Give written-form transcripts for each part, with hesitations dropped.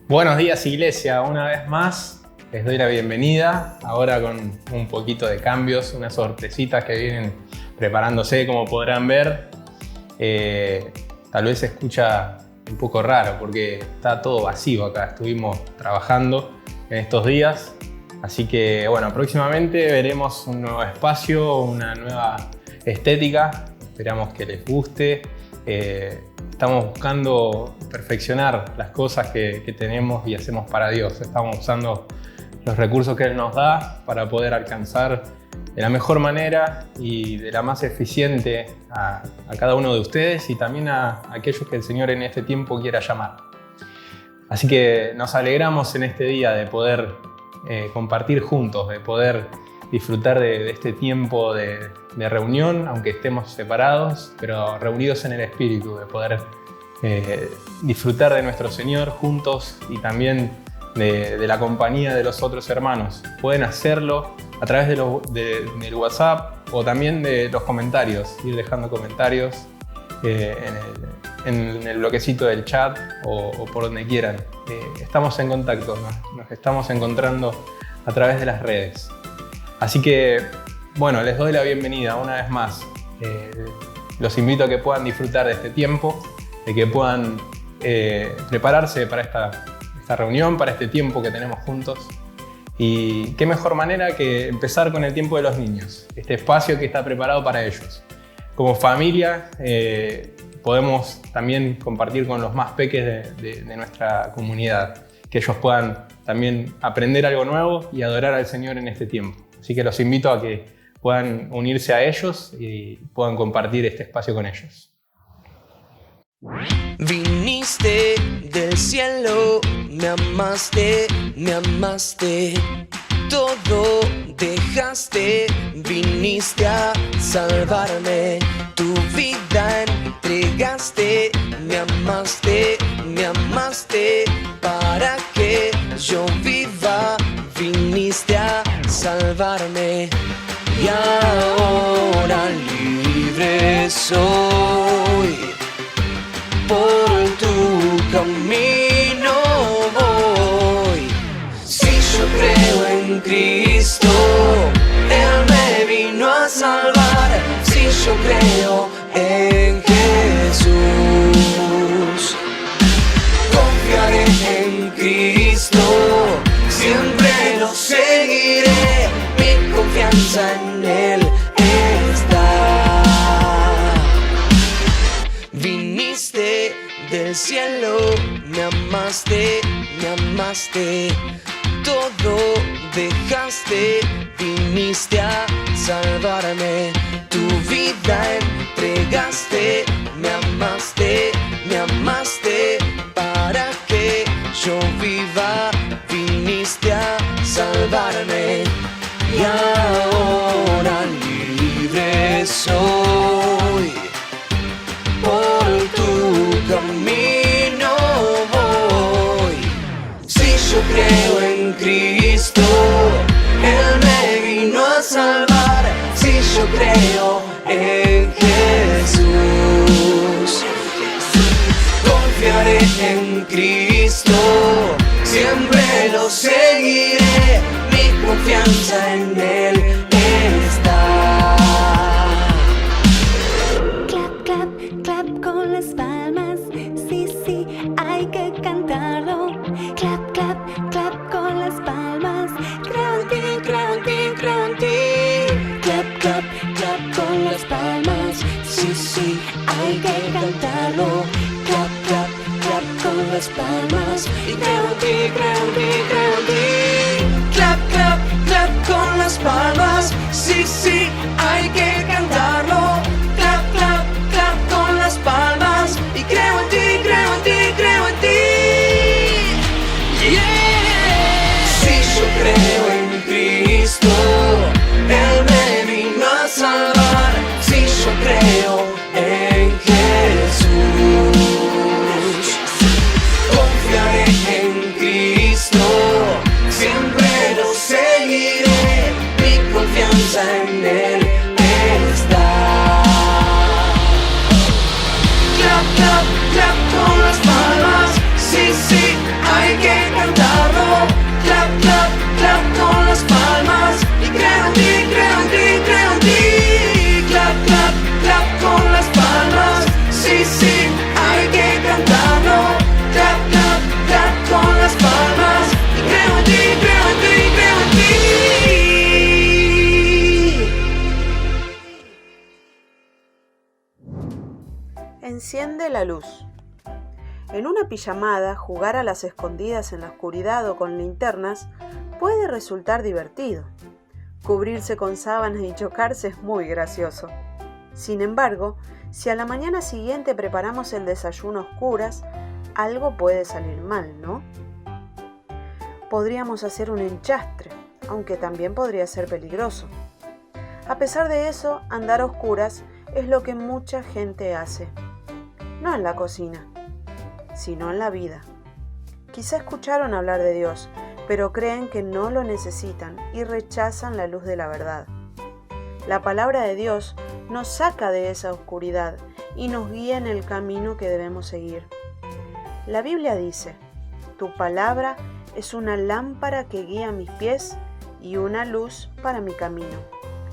Buenos días, Iglesia. Una vez más les doy la bienvenida, ahora con un poquito de cambios, unas sorpresitas que vienen preparándose, como podrán ver. Tal vez se escucha un poco raro porque está todo vacío acá. Estuvimos trabajando en estos días, así que bueno, próximamente veremos un nuevo espacio, una nueva estética. Esperamos que les guste. Estamos buscando perfeccionar las cosas que tenemos y hacemos para Dios. Estamos usando los recursos que Él nos da para poder alcanzar de la mejor manera y de la más eficiente a cada uno de ustedes y también a aquellos que el Señor en este tiempo quiera llamar. Así que nos alegramos en este día de poder compartir juntos, de poder disfrutar de este tiempo de reunión, aunque estemos separados, pero reunidos en el Espíritu, de poder disfrutar de nuestro Señor juntos y también de la compañía de los otros hermanos. Pueden hacerlo a través del WhatsApp o también de los comentarios, ir dejando comentarios en el bloquecito del chat o por donde quieran. Estamos en contacto, nos estamos encontrando a través de las redes. Así que, bueno, les doy la bienvenida una vez más. Los invito a que puedan disfrutar de este tiempo, de que puedan prepararse para esta reunión, para este tiempo que tenemos juntos. Y qué mejor manera que empezar con el tiempo de los niños, este espacio que está preparado para ellos. Como familia podemos también compartir con los más peques de nuestra comunidad, que ellos puedan también aprender algo nuevo y adorar al Señor en este tiempo. Así que los invito a que puedan unirse a ellos y puedan compartir este espacio con ellos. Viniste del cielo, me amaste, todo dejaste, viniste a salvarme, tu vida entregaste, me amaste, para que yo viva, viniste a salvarme y ahora libre soy. Por tu camino voy. Si yo creo en Cristo, Él me vino a salvar. Si yo creo en Jesús, confiaré en Cristo, siempre lo seguiré. Mi confianza en Él está. Viniste del cielo, me amaste, todo dejaste, viniste a salvarme, tu vida entregaste, me amaste, para que yo viva, viniste a salvarme y ahora libre soy. Por tu camino voy. Si yo creo en Cristo, Él me vino a salvar. Si yo creo en Jesús, confiaré en Cristo, siempre lo seguiré. Mi confianza en Él está. Con las palmas, sí, hay que cantarlo. Clap, clap, clap con las palmas. Creo en ti, creo en ti, creo en ti. Clap, clap, clap con las palmas, sí, hay que cantarlo. Clap, clap, clap con las palmas. Y creo en ti, creo en ti, creo en ti. Clap, clap, clap con las palmas, sí, hay que cantarlo. Clap, clap, clap con las palmas. Y creo en ti, creo en ti, creo en ti. Yeah. Si yo creo en Cristo, Él me vino a salvar. Si yo creo en Jesús, confiaré en Cristo, siempre lo seguiré. Mi confianza en Él es enciende la luz. En una pijamada, jugar a las escondidas en la oscuridad o con linternas puede resultar divertido. Cubrirse con sábanas y chocarse es muy gracioso. Sin embargo, si a la mañana siguiente preparamos el desayuno a oscuras, algo puede salir mal, ¿no? Podríamos hacer un enchastre, aunque también podría ser peligroso. A pesar de eso, andar a oscuras es lo que mucha gente hace. No en la cocina, sino en la vida. Quizá escucharon hablar de Dios, pero creen que no lo necesitan y rechazan la luz de la verdad. La palabra de Dios nos saca de esa oscuridad y nos guía en el camino que debemos seguir. La Biblia dice: tu palabra es una lámpara que guía mis pies y una luz para mi camino.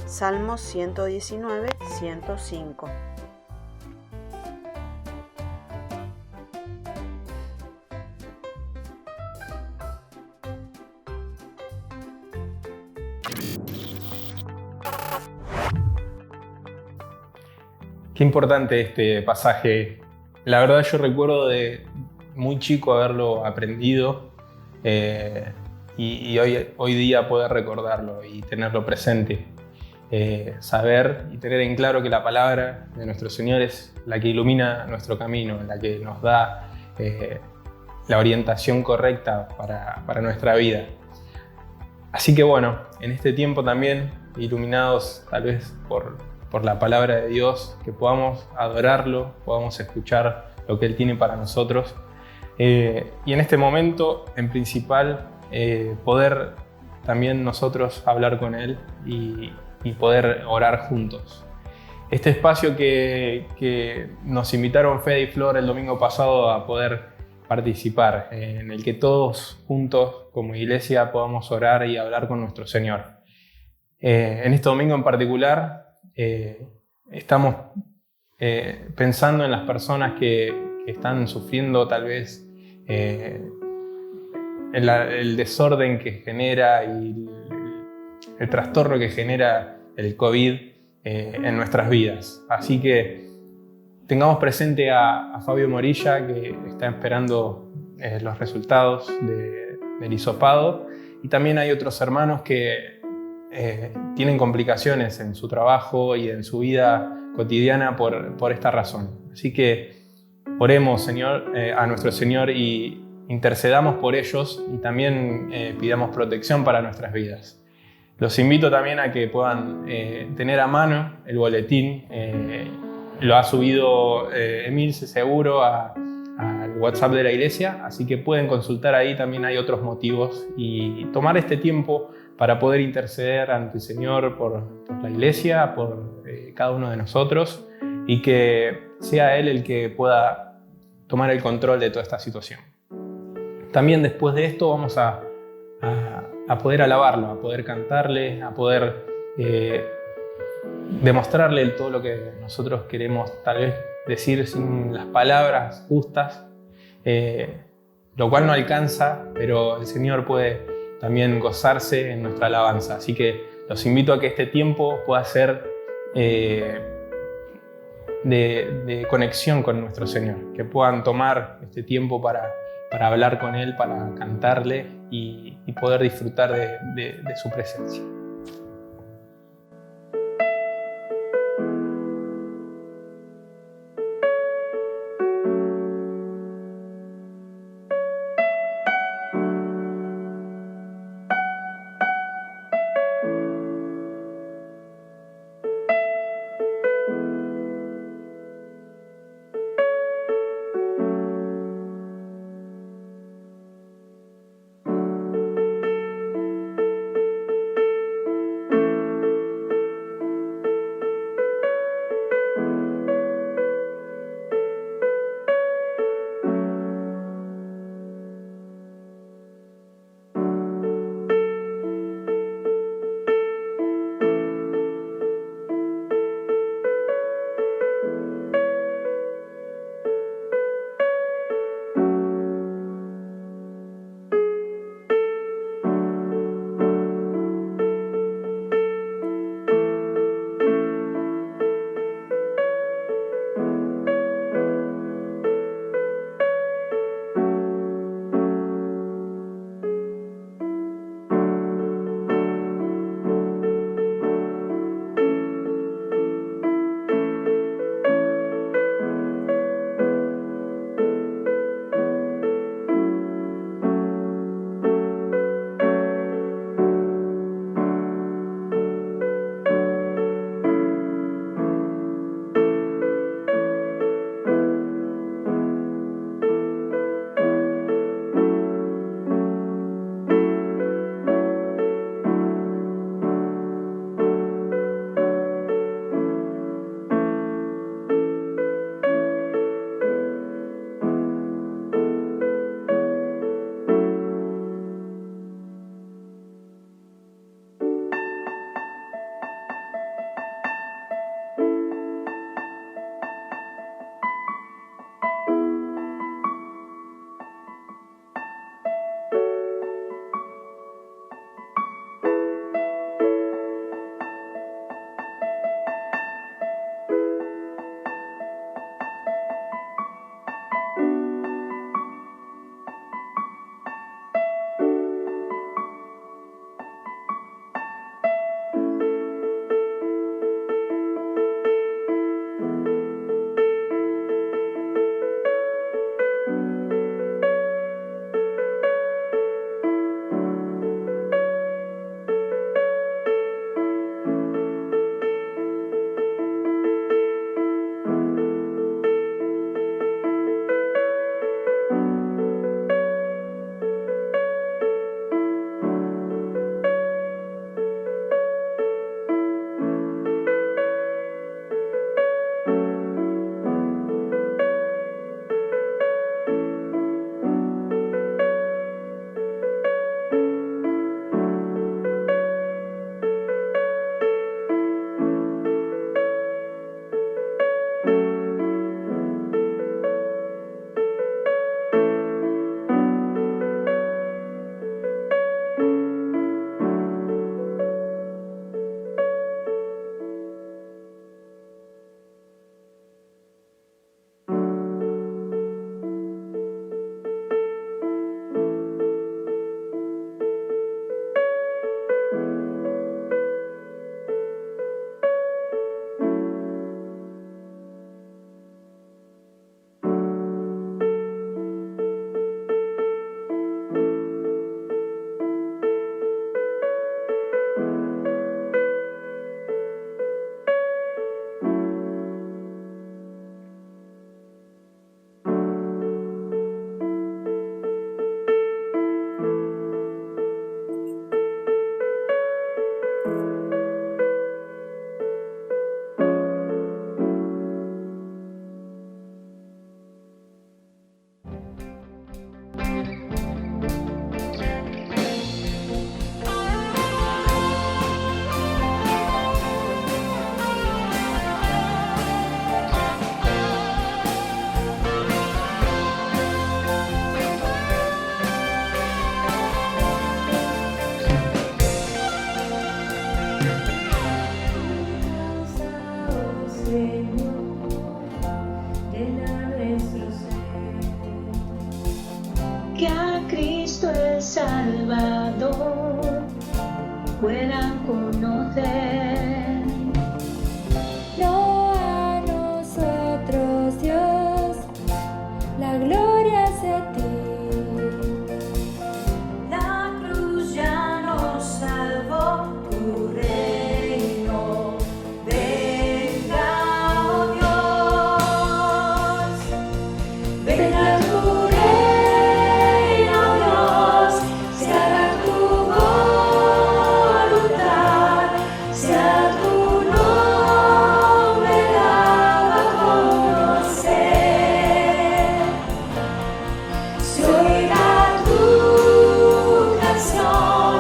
Salmos 119, 105. Qué importante este pasaje. La verdad yo recuerdo de muy chico haberlo aprendido y hoy día poder recordarlo y tenerlo presente. Saber y tener en claro que la palabra de nuestro Señor es la que ilumina nuestro camino, la que nos da la orientación correcta para nuestra vida. Así que bueno, en este tiempo también, iluminados tal vez por la palabra de Dios, que podamos adorarlo, podamos escuchar lo que Él tiene para nosotros. Y en este momento, en principal, poder también nosotros hablar con Él y poder orar juntos. Este espacio que nos invitaron Fede y Flor el domingo pasado a poder participar, en el que todos juntos como iglesia podamos orar y hablar con nuestro Señor. En este domingo en particular, estamos pensando en las personas que están sufriendo tal vez el desorden que genera y el trastorno que genera el COVID en nuestras vidas. Así que tengamos presente a Fabio Morilla, que está esperando los resultados del hisopado, y también hay otros hermanos que tienen complicaciones en su trabajo y en su vida cotidiana por esta razón. Así que oremos, Señor, a nuestro Señor y intercedamos por ellos y también pidamos protección para nuestras vidas. Los invito también a que puedan tener a mano el boletín. Lo ha subido Emil seguro al WhatsApp de la iglesia, así que pueden consultar ahí. También hay otros motivos y tomar este tiempo para poder interceder ante el Señor por la iglesia, por cada uno de nosotros, y que sea Él el que pueda tomar el control de toda esta situación. También después de esto vamos a poder alabarlo, a poder cantarle, a poder demostrarle todo lo que nosotros queremos tal vez decir sin las palabras justas, lo cual no alcanza, pero el Señor puede también gozarse en nuestra alabanza. Así que los invito a que este tiempo pueda ser de conexión con nuestro Señor, que puedan tomar este tiempo para hablar con Él, para cantarle y poder disfrutar de su presencia. puedan conocer. No a nosotros, Dios, la gloria sea a ti. La cruz ya nos salvó, tu reino venga, oh Dios. Venga tu reino, Dios, se haga tu voluntad, sea tu nombre dado a conocer. Se oirá tu canción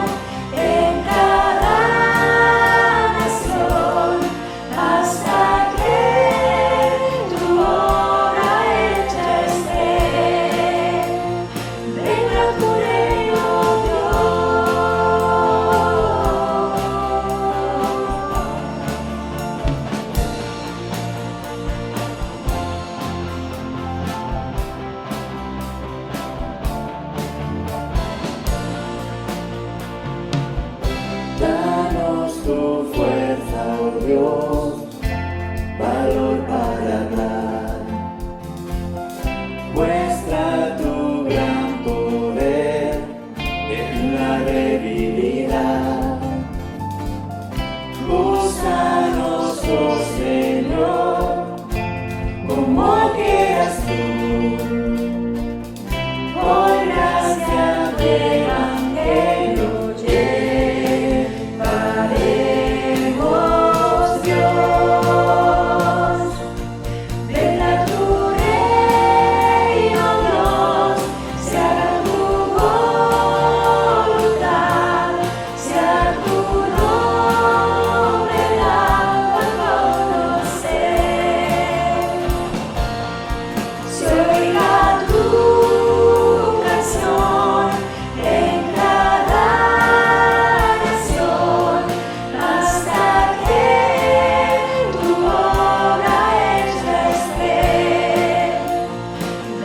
en cada nación, hasta que tu obra hecha esté. Venga tu reino, Danos tu fuerza, oh Dios, valor para dar. Muestra tu gran poder en la debilidad. Úsanos, oh Señor, como quieras tú. Por gracia de evangelio llevaremos, Dios. Venga tu reino, Dios, se haga tu voluntad, sea tu nombre dado a conocer. Se oirá tu canción en cada nación, hasta que tu obra hecha esté.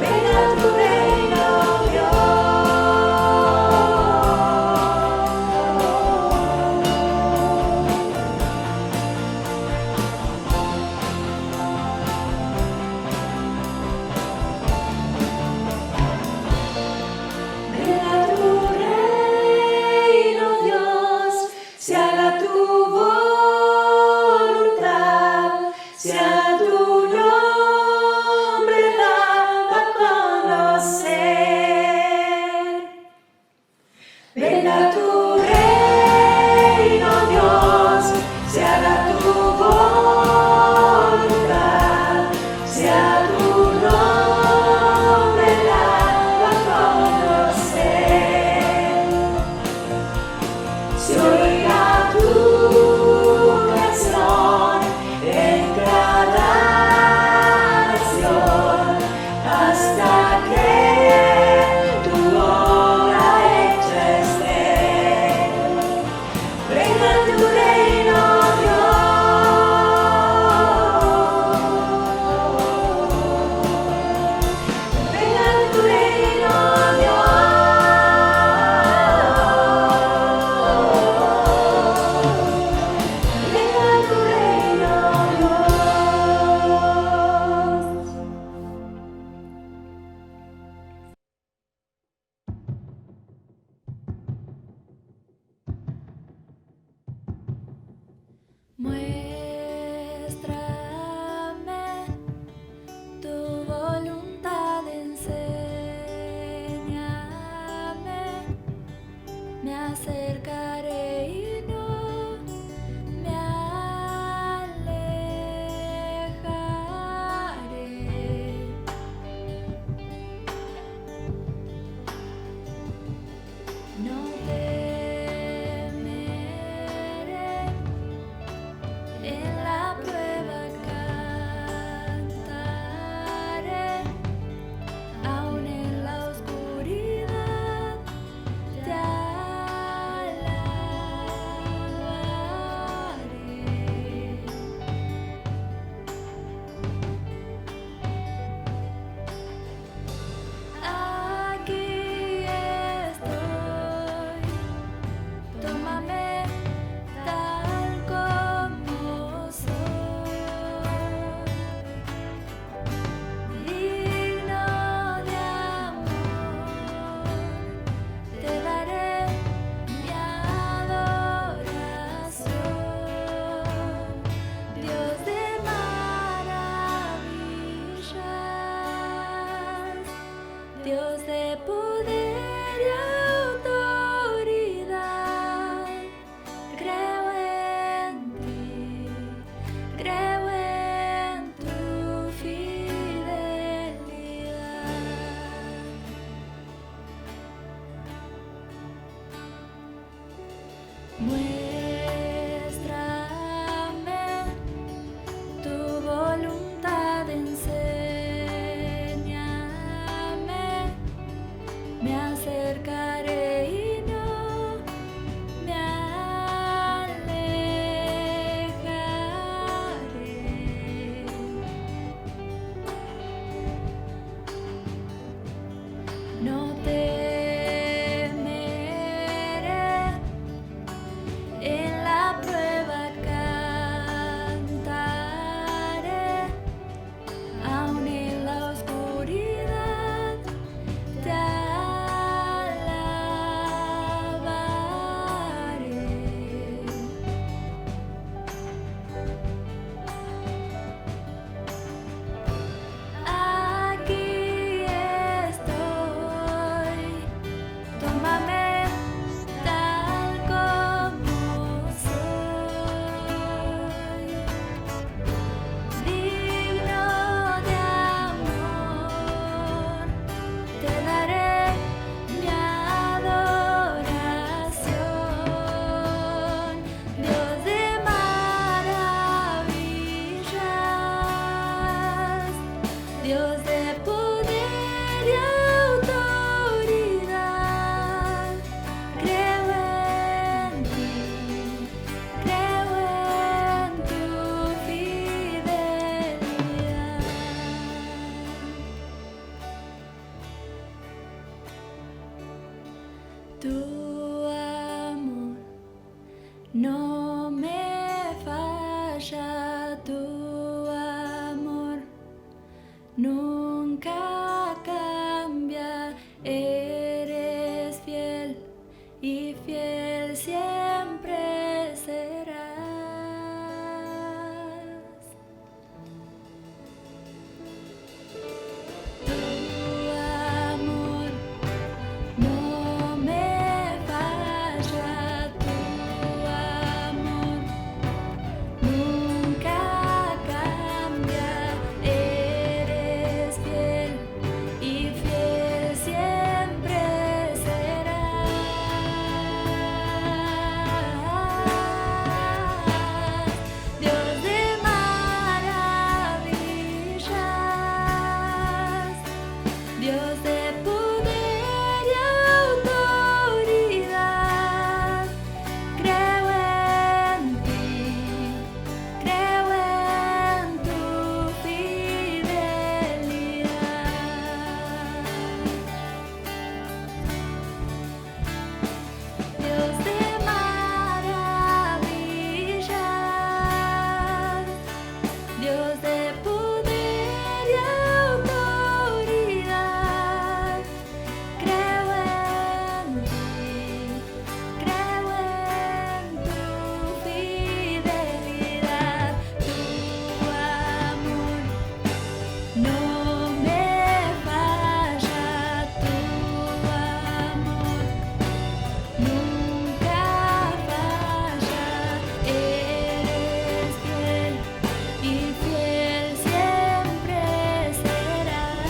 Venga tu reino, Venga tu reino, Dios, se haga tu voluntad, sea tu nombre dado a conocer. Venga tu reino, Dios, se haga tu voluntad, sea tu nombre dado a conocer. Se oirá tu canción en cada nación, hasta que tu obra hecha esté. Venga tu reino, Dios. Venga tu reino, Dios. Venga tu reino, Dios. Muéstrame tu voluntad, enséñame, me acercaré y no me alejaré. No temeré, en la prueba cantaré, aún en la oscuridad te alabaré. Muéstrame tu voluntad, enséñame, me acercaré y no me alejaré. No temeré, en la prueba cantaré, aún en la oscuridad te alabaré. Aquí estoy, tómame tal como soy, digno de amor, te daré mi adoración, Dios de maravillas, Dios de poder y autoridad. Creo en ti, creo en tu fidelidad. Tu amor no me falla, tu amor nunca cambia, eres fiel y fiel siempre serás. Tu amor no me falla, tu amor nunca cambia, eres fiel y fiel siempre serás. Dios de maravillas, Dios de poder y autoridad. Creo en ti, creo en tu fidelidad. Dios de maravillas, Dios de poder y autoridad. Creo en ti, creo en tu fidelidad. Tu amor no me falla, tu amor nunca falla, eres fiel y fiel siempre serás.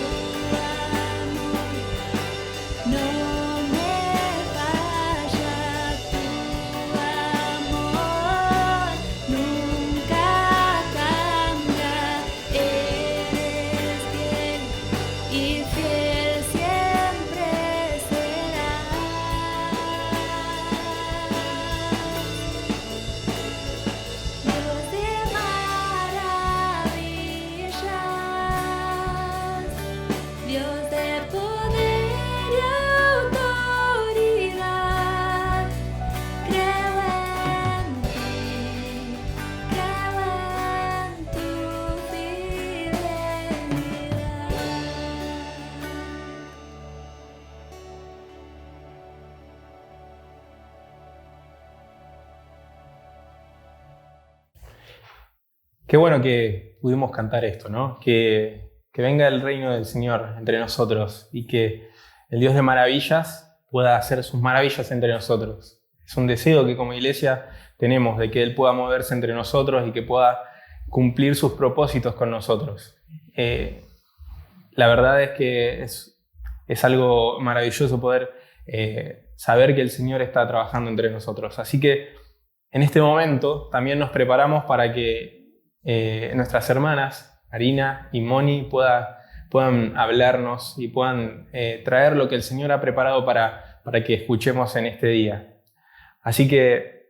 Tu amor no me falla, tu amor nunca cambia, eres fiel y fiel siempre serás. Dios de maravillas, Dios de poder y autoridad. Creo en ti, creo en tu fidelidad. Qué bueno que pudimos cantar esto, ¿no? Que venga el reino del Señor entre nosotros y que el Dios de maravillas pueda hacer sus maravillas entre nosotros. Es un deseo que como iglesia tenemos de que Él pueda moverse entre nosotros y que pueda cumplir sus propósitos con nosotros. la verdad es que es algo maravilloso poder saber que el Señor está trabajando entre nosotros. Así que en este momento también nos preparamos para que nuestras hermanas, Arina y Moni, puedan hablarnos y puedan traer lo que el Señor ha preparado para que escuchemos en este día. Así que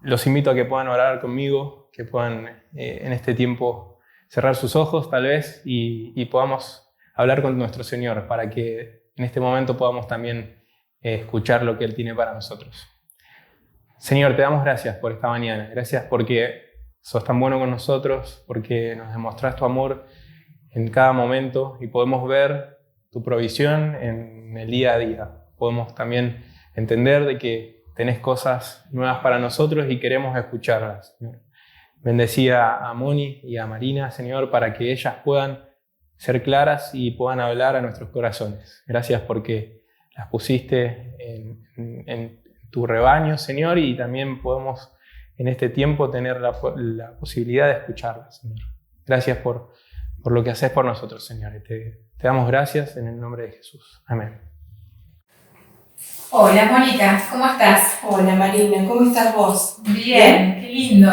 los invito a que puedan orar conmigo, que puedan en este tiempo cerrar sus ojos tal vez y podamos hablar con nuestro Señor para que en este momento podamos también escuchar lo que Él tiene para nosotros. Señor, te damos gracias por esta mañana. Gracias porque sos tan bueno con nosotros, porque nos demostrás tu amor en cada momento y podemos ver tu provisión en el día a día. Podemos también entender de que tenés cosas nuevas para nosotros y queremos escucharlas, Señor. Bendecía a Moni y a Marina, Señor, para que ellas puedan ser claras y puedan hablar a nuestros corazones. Gracias porque las pusiste en tu rebaño, Señor, y también podemos en este tiempo tener la posibilidad de escucharlas, Señor. Gracias por lo que haces por nosotros, Señor. Te damos gracias en el nombre de Jesús. Amén. Hola Mónica, ¿cómo estás? Hola Marina, ¿cómo estás vos? Bien, qué lindo.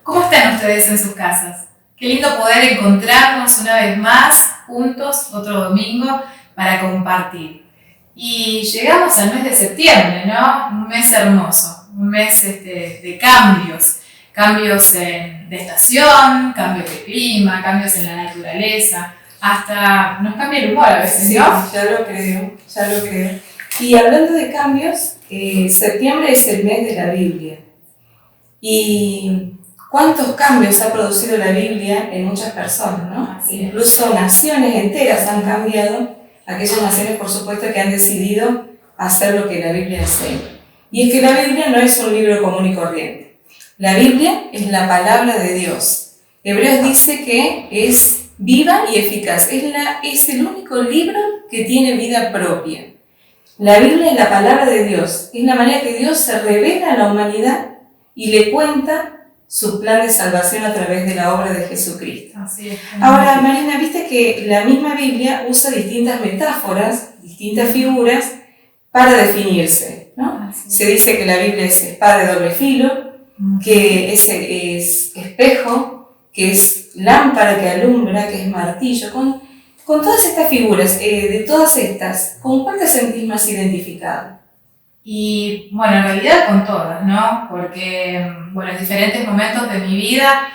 ¿Cómo están ustedes en sus casas? Qué lindo poder encontrarnos una vez más, juntos, otro domingo, para compartir. Y llegamos al mes de septiembre, ¿no? Un mes hermoso, un mes de cambios. Cambios de estación, cambios de clima, cambios en la naturaleza. Hasta nos cambia el humor a veces, ¿no? Sí, ya lo creo. Y hablando de cambios, septiembre es el mes de la Biblia. Y cuántos cambios ha producido la Biblia en muchas personas, ¿no? Incluso naciones enteras han cambiado, aquellas naciones, por supuesto, que han decidido hacer lo que la Biblia enseña. Y es que la Biblia no es un libro común y corriente. La Biblia es la palabra de Dios. Hebreos dice que es viva y eficaz. Es el único libro que tiene vida propia. La Biblia es la palabra de Dios. Es la manera que Dios se revela a la humanidad y le cuenta su plan de salvación a través de la obra de Jesucristo. Así es. Ahora, Marina, viste que la misma Biblia usa distintas metáforas, distintas figuras para definirse, ¿no? Se dice que la Biblia es espada de doble filo, que es espejo, que es lámpara que alumbra, que es martillo. Con todas estas figuras, de todas estas, ¿con cuál te sentís más identificado? Y bueno, en realidad con todas, ¿no? Porque, bueno, en diferentes momentos de mi vida,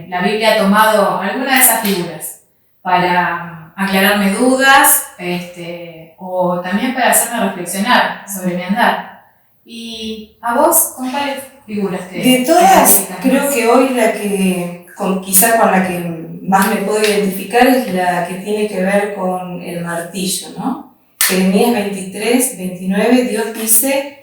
la Biblia ha tomado alguna de esas figuras para aclararme dudas, o también para hacerme reflexionar sobre mi andar. ¿Y a vos, con cuáles figuras te De todas, identificas creo más? que hoy quizá con la que más me puedo identificar es la que tiene que ver con el martillo, ¿no? Jeremías 23, 29, Dios dice: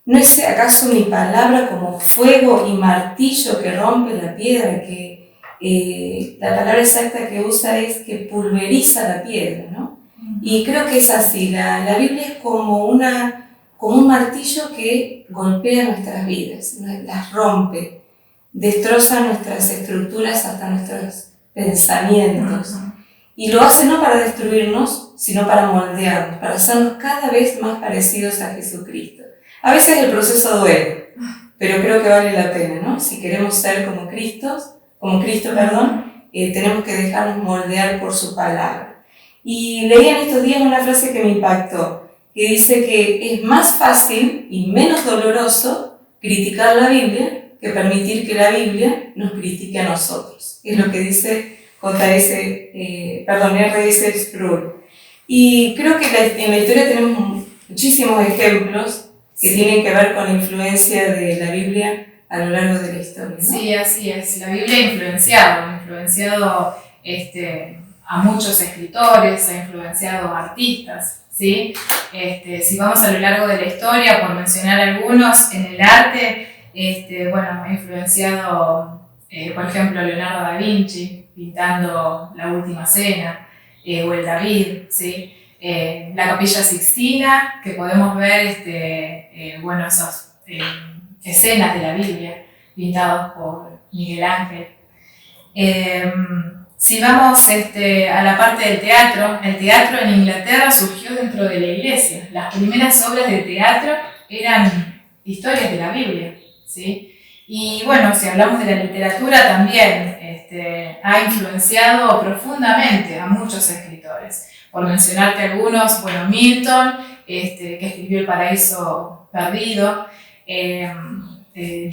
¿no es acaso mi palabra como fuego y martillo que rompe la piedra? Que la palabra exacta que usa es que pulveriza la piedra, ¿no? Y creo que es así, la Biblia es como un martillo que golpea nuestras vidas, las rompe, destroza nuestras estructuras hasta nuestros pensamientos. Y lo hace no para destruirnos, sino para moldearnos, para hacernos cada vez más parecidos a Jesucristo. A veces el proceso duele, pero creo que vale la pena, ¿no? Si queremos ser como Cristo, tenemos que dejarnos moldear por su palabra. Y leí en estos días una frase que me impactó, que dice que es más fácil y menos doloroso criticar la Biblia que permitir que la Biblia nos critique a nosotros. Es lo que dice R.S. Sproul. Y creo que en la historia tenemos muchísimos ejemplos que tienen que ver con la influencia de la Biblia a lo largo de la historia, ¿no? Sí, así es. La Biblia ha influenciado a muchos escritores, ha influenciado a artistas, ¿sí? Si vamos a lo largo de la historia, por mencionar algunos, en el arte, ha influenciado, por ejemplo, Leonardo da Vinci, pintando La Última Cena, o el David, ¿sí? La Capilla Sixtina, que podemos ver esas escenas de la Biblia pintados por Miguel Ángel. Si vamos a la parte del teatro, el teatro en Inglaterra surgió dentro de la iglesia. Las primeras obras de teatro eran historias de la Biblia, ¿sí? Y bueno, si hablamos de la literatura también, ha influenciado profundamente a muchos escritores. Por mencionarte algunos, bueno, Milton, que escribió El Paraíso Perdido,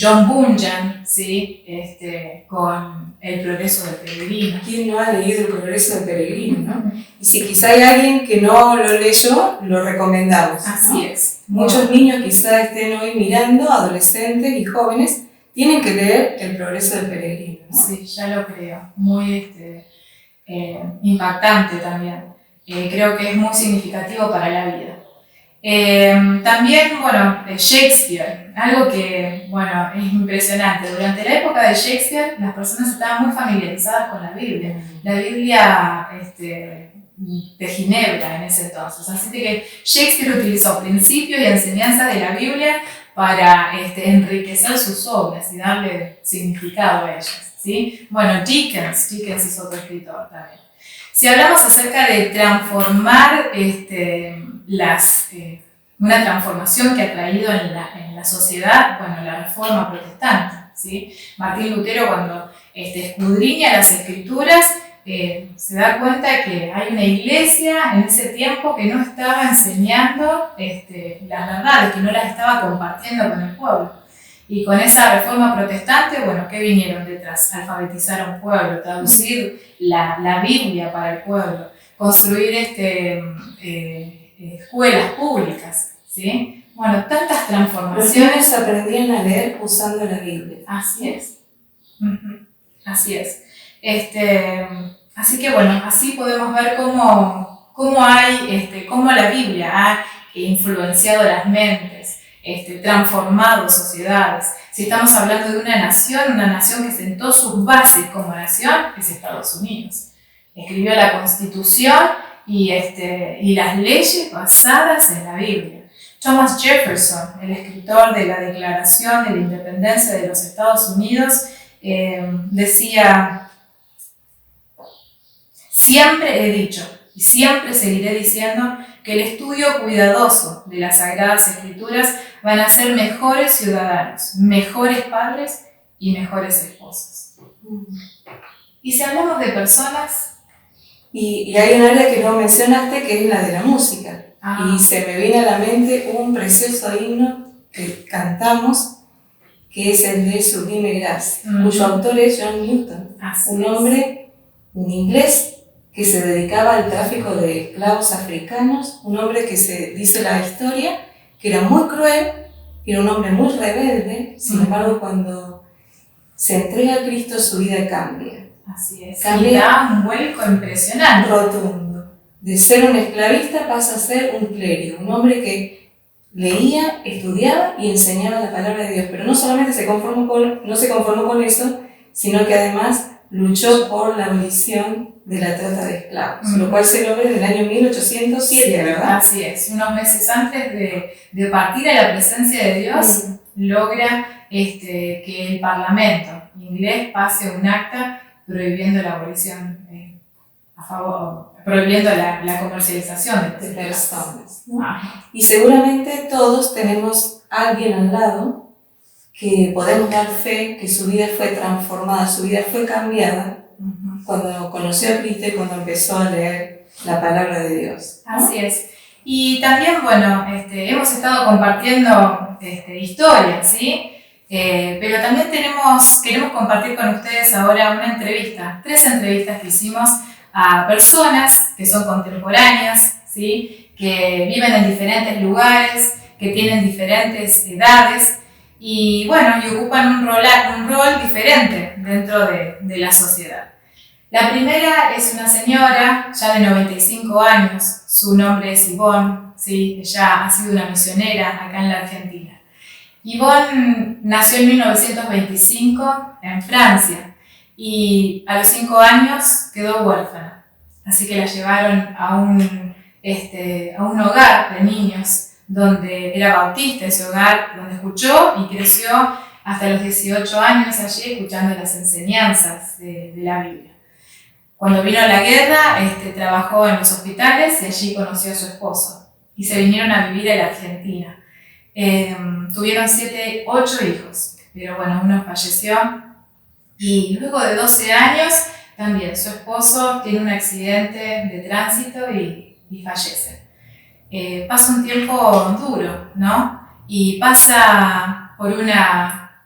John Bunyan, ¿sí? Con El Progreso del Peregrino. ¿Quién no ha leído El Progreso del Peregrino, no? Y si quizá hay alguien que no lo leyó, lo recomendamos, ¿no? Así es. Muchos niños quizá estén hoy mirando, adolescentes y jóvenes, tienen que leer El Progreso del Peregrino, ¿no? Sí, ya lo creo. Muy impactante también. Creo que es muy significativo para la vida. También, bueno, Shakespeare, algo que, bueno, es impresionante. Durante la época de Shakespeare, las personas estaban muy familiarizadas con la Biblia. La Biblia de Ginebra en ese entonces. Así que Shakespeare utilizó principios y enseñanzas de la Biblia para enriquecer sus obras y darle significado a ellas, ¿sí? Bueno, Dickens es otro escritor también. Si hablamos acerca de transformar una transformación que ha traído en la sociedad, bueno, la Reforma Protestante, ¿sí? Martín Lutero, cuando escudriña las Escrituras, se da cuenta que hay una iglesia en ese tiempo que no estaba enseñando las verdades, que no las estaba compartiendo con el pueblo. Y con esa reforma protestante, bueno, ¿qué vinieron detrás? Alfabetizar a un pueblo, traducir la Biblia para el pueblo, construir escuelas públicas, ¿sí? Bueno, tantas transformaciones. Los niños aprendían a leer usando la Biblia. Así es. Así es. Así que bueno, así podemos ver cómo la Biblia ha influenciado las mentes, transformado sociedades. Si estamos hablando de una nación que sentó sus bases como nación, es Estados Unidos. Escribió la Constitución y las leyes basadas en la Biblia. Thomas Jefferson, el escritor de la Declaración de la Independencia de los Estados Unidos, decía: siempre he dicho y siempre seguiré diciendo que el estudio cuidadoso de las Sagradas Escrituras van a ser mejores ciudadanos, mejores padres y mejores esposos. Y si hablamos de personas... Y hay un área que no mencionaste, que es la de la música. Y se me viene a la mente un precioso himno que cantamos, que es el de Sublime Gracia, cuyo autor es John Newton, un hombre, un inglés, que se dedicaba al tráfico de esclavos africanos, un hombre que se dice la historia, que era muy cruel, era un hombre muy rebelde, sin embargo cuando se entrega a Cristo su vida cambia. Así es, Cambia, y da un vuelco impresionante. Rotundo. De ser un esclavista pasa a ser un clérigo, un hombre que leía, estudiaba y enseñaba la palabra de Dios, pero no solamente no se conformó con eso, sino que además luchó por la abolición de la trata de esclavos, lo cual se logra en el año 1807, ¿verdad? Así es, unos meses antes de partir a la presencia de Dios, logra que el Parlamento inglés pase un acta prohibiendo la abolición, prohibiendo la comercialización de personas, ¿no? Y seguramente todos tenemos a alguien al lado que podemos dar fe que su vida fue transformada, su vida fue cambiada cuando conoció a Cristo y cuando empezó a leer la palabra de Dios, ¿no? Así es. Y también, bueno, hemos estado compartiendo historias, ¿sí? Pero también queremos compartir con ustedes ahora una entrevista, 3 entrevistas que hicimos a personas que son contemporáneas, ¿sí? Que viven en diferentes lugares, que tienen diferentes edades y, bueno, y ocupan un rol diferente dentro de la sociedad. La primera es una señora ya de 95 años, su nombre es Yvonne, ¿sí? Ella ha sido una misionera acá en la Argentina. Yvonne nació en 1925 en Francia y a los 5 años quedó huérfana, así que la llevaron a un hogar de niños donde era bautista, ese hogar donde escuchó y creció hasta los 18 años allí escuchando las enseñanzas de la Biblia. Cuando vino la guerra, trabajó en los hospitales y allí conoció a su esposo. Y se vinieron a vivir a la Argentina. Tuvieron 8 hijos, pero bueno, uno falleció. Y luego de 12 años, también su esposo tiene un accidente de tránsito y fallece. Pasa un tiempo duro, ¿no? Y pasa por una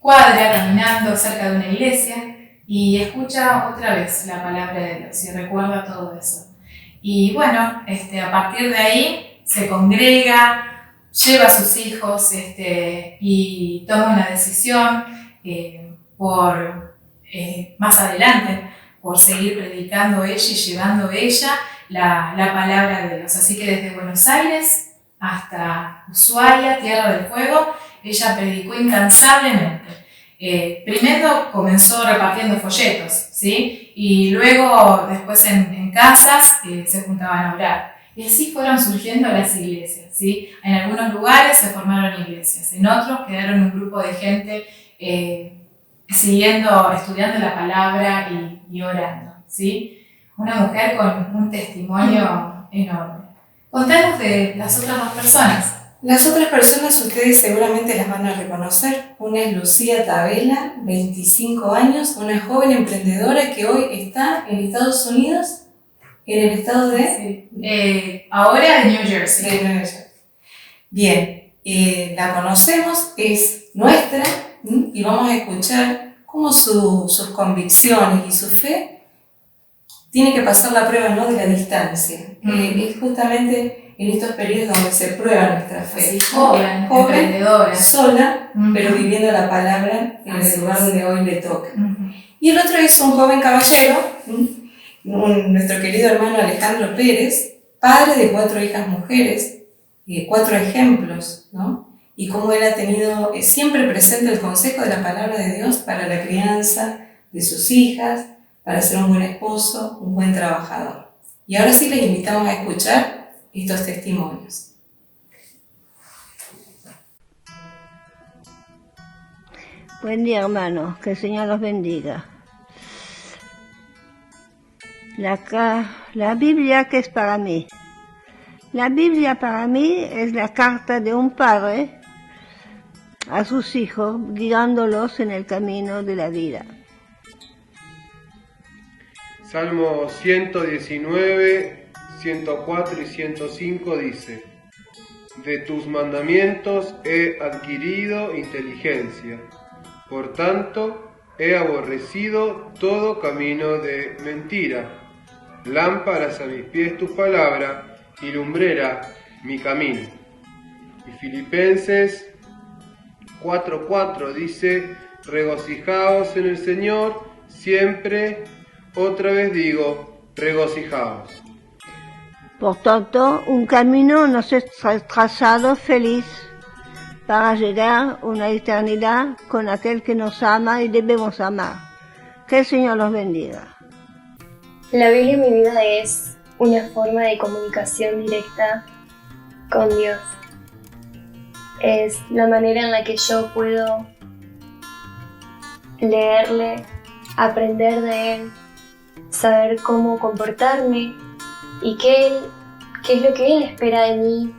cuadra caminando cerca de una iglesia y escucha otra vez la palabra de Dios y recuerda todo eso. Y bueno, a partir de ahí se congrega, lleva a sus hijos y toma una decisión por más adelante, por seguir predicando ella y llevando ella la palabra de Dios. Así que desde Buenos Aires hasta Ushuaia, Tierra del Fuego, ella predicó incansablemente. Primero comenzó repartiendo folletos, ¿sí? Y luego después en casas se juntaban a orar. Y así fueron surgiendo las iglesias, ¿sí? En algunos lugares se formaron iglesias, en otros quedaron un grupo de gente estudiando la palabra y orando, ¿sí? Una mujer con un testimonio enorme. Contanos de las otras 2 personas. Las otras personas ustedes seguramente las van a reconocer. Una es Lucía Tabela, 25 años, una joven emprendedora que hoy está en Estados Unidos, en el estado de... Sí. Ahora de New Jersey. De Nueva York. Bien, la conocemos, es nuestra, y vamos a escuchar cómo sus convicciones y su fe tiene que pasar la prueba, ¿no?, de la distancia. Es justamente en estos periodos donde se prueba nuestra fe. Así, joven, emprendedora. Sola, pero viviendo la palabra en el lugar donde hoy le toca. Y el otro es un joven caballero, nuestro querido hermano Alejandro Pérez, padre de 4 hijas mujeres, 4 ejemplos, ¿no? Y cómo él ha tenido siempre presente el consejo de la palabra de Dios para la crianza de sus hijas, para ser un buen esposo, un buen trabajador. Y ahora sí les invitamos a escuchar estos testimonios. Buen día, hermanos, que el Señor los bendiga. La Biblia, ¿qué es para mí? La Biblia para mí es la carta de un padre a sus hijos, guiándolos en el camino de la vida. Salmo 119, 104 y 105 dice: De tus mandamientos he adquirido inteligencia, por tanto he aborrecido todo camino de mentira. Lámparas a mis pies tu palabra y lumbrera mi camino. Y Filipenses 4:4 dice: Regocijaos en el Señor siempre. Otra vez digo, regocijaos. Por tanto, un camino nos es trazado feliz para llegar a una eternidad con aquel que nos ama y debemos amar. Que el Señor los bendiga. La Biblia en mi vida es una forma de comunicación directa con Dios. Es la manera en la que yo puedo leerle, aprender de Él, saber cómo comportarme y qué es lo que Él espera de mí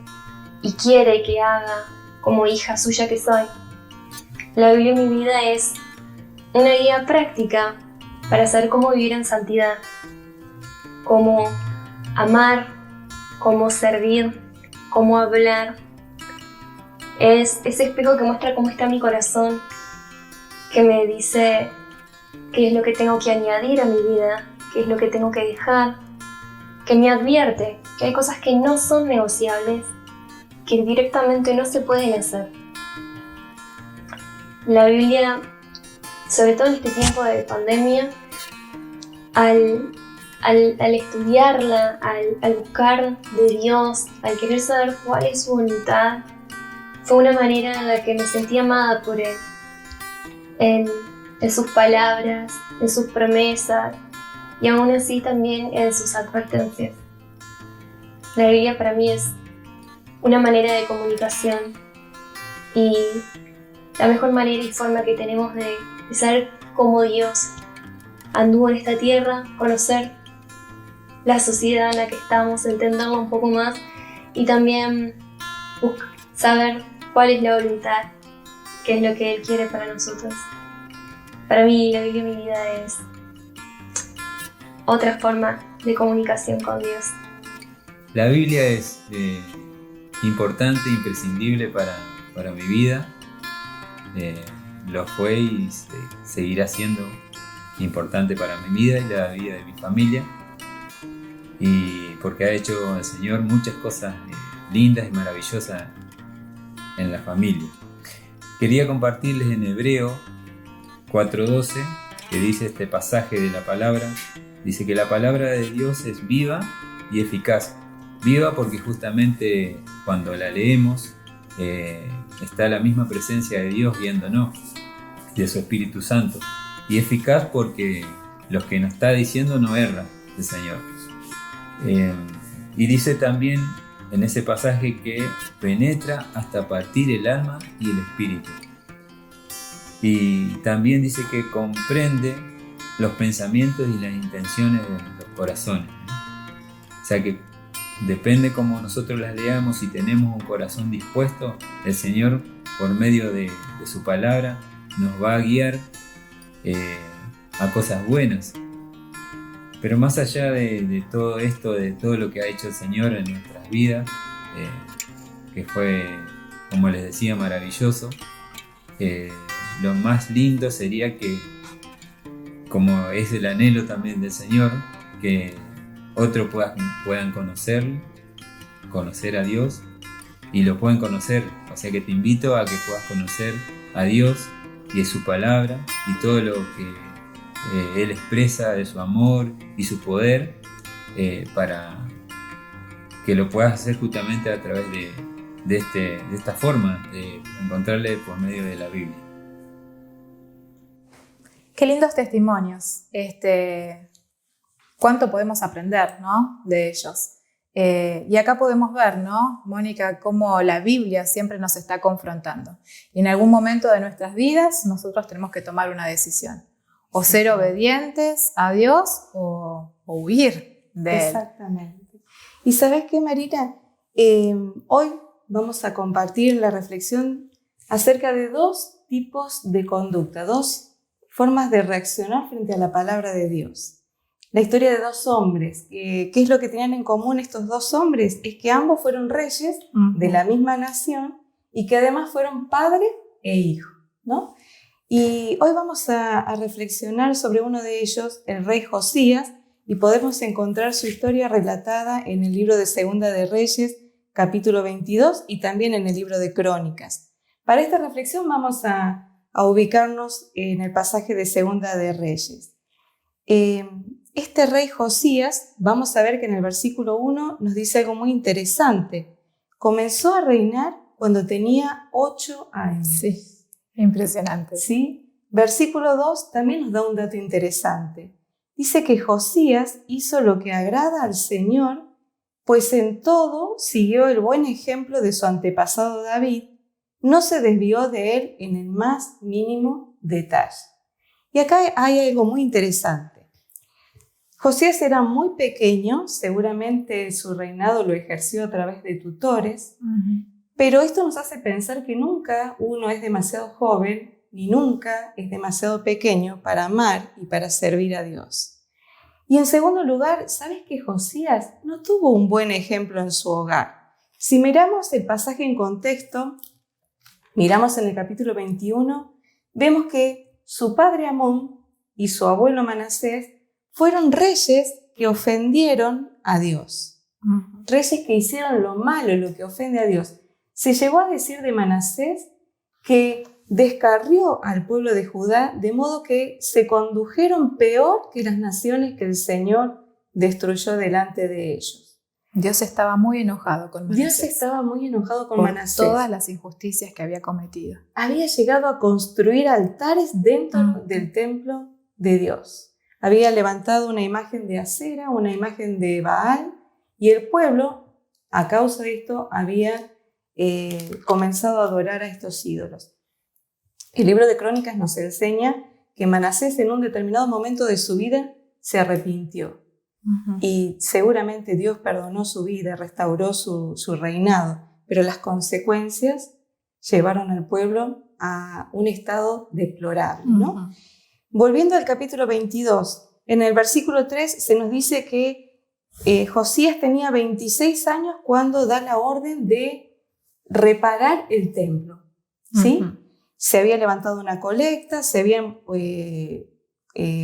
y quiere que haga como hija suya que soy. La Biblia en mi vida es una guía práctica para saber cómo vivir en santidad, cómo amar, cómo servir, cómo hablar. Es ese espejo que muestra cómo está mi corazón, que me dice qué es lo que tengo que añadir a mi vida, qué es lo que tengo que dejar, que me advierte que hay cosas que no son negociables, que directamente no se pueden hacer. La Biblia, sobre todo en este tiempo de pandemia, al estudiarla, al buscar de Dios, al querer saber cuál es su voluntad, fue una manera en la que me sentí amada por Él, en sus palabras, en sus promesas y aún así también en sus advertencias. La Biblia para mí es una manera de comunicación y la mejor manera y forma que tenemos de saber cómo Dios anduvo en esta tierra, conocer la sociedad en la que estamos, entenderla un poco más y también saber cuál es la voluntad, qué es lo que Él quiere para nosotros. Para mí, la Biblia en mi vida es otra forma de comunicación con Dios. La Biblia es importante, imprescindible para mi vida. Lo fue y seguirá siendo importante para mi vida y la vida de mi familia. Y porque ha hecho el Señor muchas cosas lindas y maravillosas en la familia. Quería compartirles en Hebreo 4:12, que dice este pasaje de la palabra. Dice que la palabra de Dios es viva y eficaz. Viva porque justamente cuando la leemos está la misma presencia de Dios guiándonos, de su Espíritu Santo. Y eficaz porque lo que nos está diciendo no erra el Señor. Y dice también en ese pasaje que penetra hasta partir el alma y el espíritu. Y también dice que comprende los pensamientos y las intenciones de los corazones. O sea que depende cómo nosotros las leamos, si tenemos un corazón dispuesto, el Señor por medio de su palabra nos va a guiar a cosas buenas. Pero más allá de todo esto, de todo lo que ha hecho el Señor en nuestras vidas, que fue, como les decía, maravilloso, lo más lindo sería que, como es el anhelo también del Señor, que otros puedan conocer a Dios y lo puedan conocer. O sea que te invito a que puedas conocer a Dios y de su palabra y todo lo que Él expresa de su amor y su poder, para que lo puedas hacer justamente a través de esta forma de encontrarle por medio de la Biblia. Qué lindos testimonios. Cuánto podemos aprender, ¿no?, de ellos. Y acá podemos ver, ¿no, Mónica, cómo la Biblia siempre nos está confrontando. Y en algún momento de nuestras vidas nosotros tenemos que tomar una decisión. O ser obedientes a Dios o huir de Él. Exactamente. Y ¿sabes qué, Marina? Hoy vamos a compartir la reflexión acerca de dos tipos de conducta, dos formas de reaccionar frente a la palabra de Dios. La historia de dos hombres. ¿Qué es lo que tenían en común estos dos hombres? Es que ambos fueron reyes de la misma nación y que además fueron padre e hijo, ¿no? Y hoy vamos a reflexionar sobre uno de ellos, el rey Josías, y podemos encontrar su historia relatada en el libro de Segunda de Reyes, capítulo 22, y también en el libro de Crónicas. Para esta reflexión vamos a ubicarnos en el pasaje de Segunda de Reyes. Este rey Josías, vamos a ver que en el versículo 1 nos dice algo muy interesante. Comenzó a reinar cuando tenía 8 años. Sí. Impresionante. ¿Sí? Versículo 2 también nos da un dato interesante. Dice que Josías hizo lo que agrada al Señor, pues en todo siguió el buen ejemplo de su antepasado David, no se desvió de él en el más mínimo detalle. Y acá hay algo muy interesante. Josías era muy pequeño, seguramente su reinado lo ejerció a través de tutores, pero esto nos hace pensar que nunca uno es demasiado joven ni nunca es demasiado pequeño para amar y para servir a Dios. Y en segundo lugar, ¿sabes que Josías no tuvo un buen ejemplo en su hogar? Si miramos el pasaje en contexto, miramos en el capítulo 21, vemos que su padre Amón y su abuelo Manasés fueron reyes que ofendieron a Dios. Reyes que hicieron lo malo, lo que ofende a Dios. Se llegó a decir de Manasés que descarrió al pueblo de Judá, de modo que se condujeron peor que las naciones que el Señor destruyó delante de ellos. Dios estaba muy enojado con Manasés. Dios estaba muy enojado con Manasés. Por todas las injusticias que había cometido. Había llegado a construir altares dentro del templo de Dios. Había levantado una imagen de Acera, una imagen de Baal, y el pueblo, a causa de esto, había comenzado a adorar a estos ídolos. El libro de Crónicas nos enseña que Manasés en un determinado momento de su vida se arrepintió. Y seguramente Dios perdonó su vida, restauró su reinado, pero las consecuencias llevaron al pueblo a un estado deplorable, ¿no? Volviendo al capítulo 22, en el versículo 3 se nos dice que Josías tenía 26 años cuando da la orden de reparar el templo, ¿sí? Se había levantado una colecta, se habían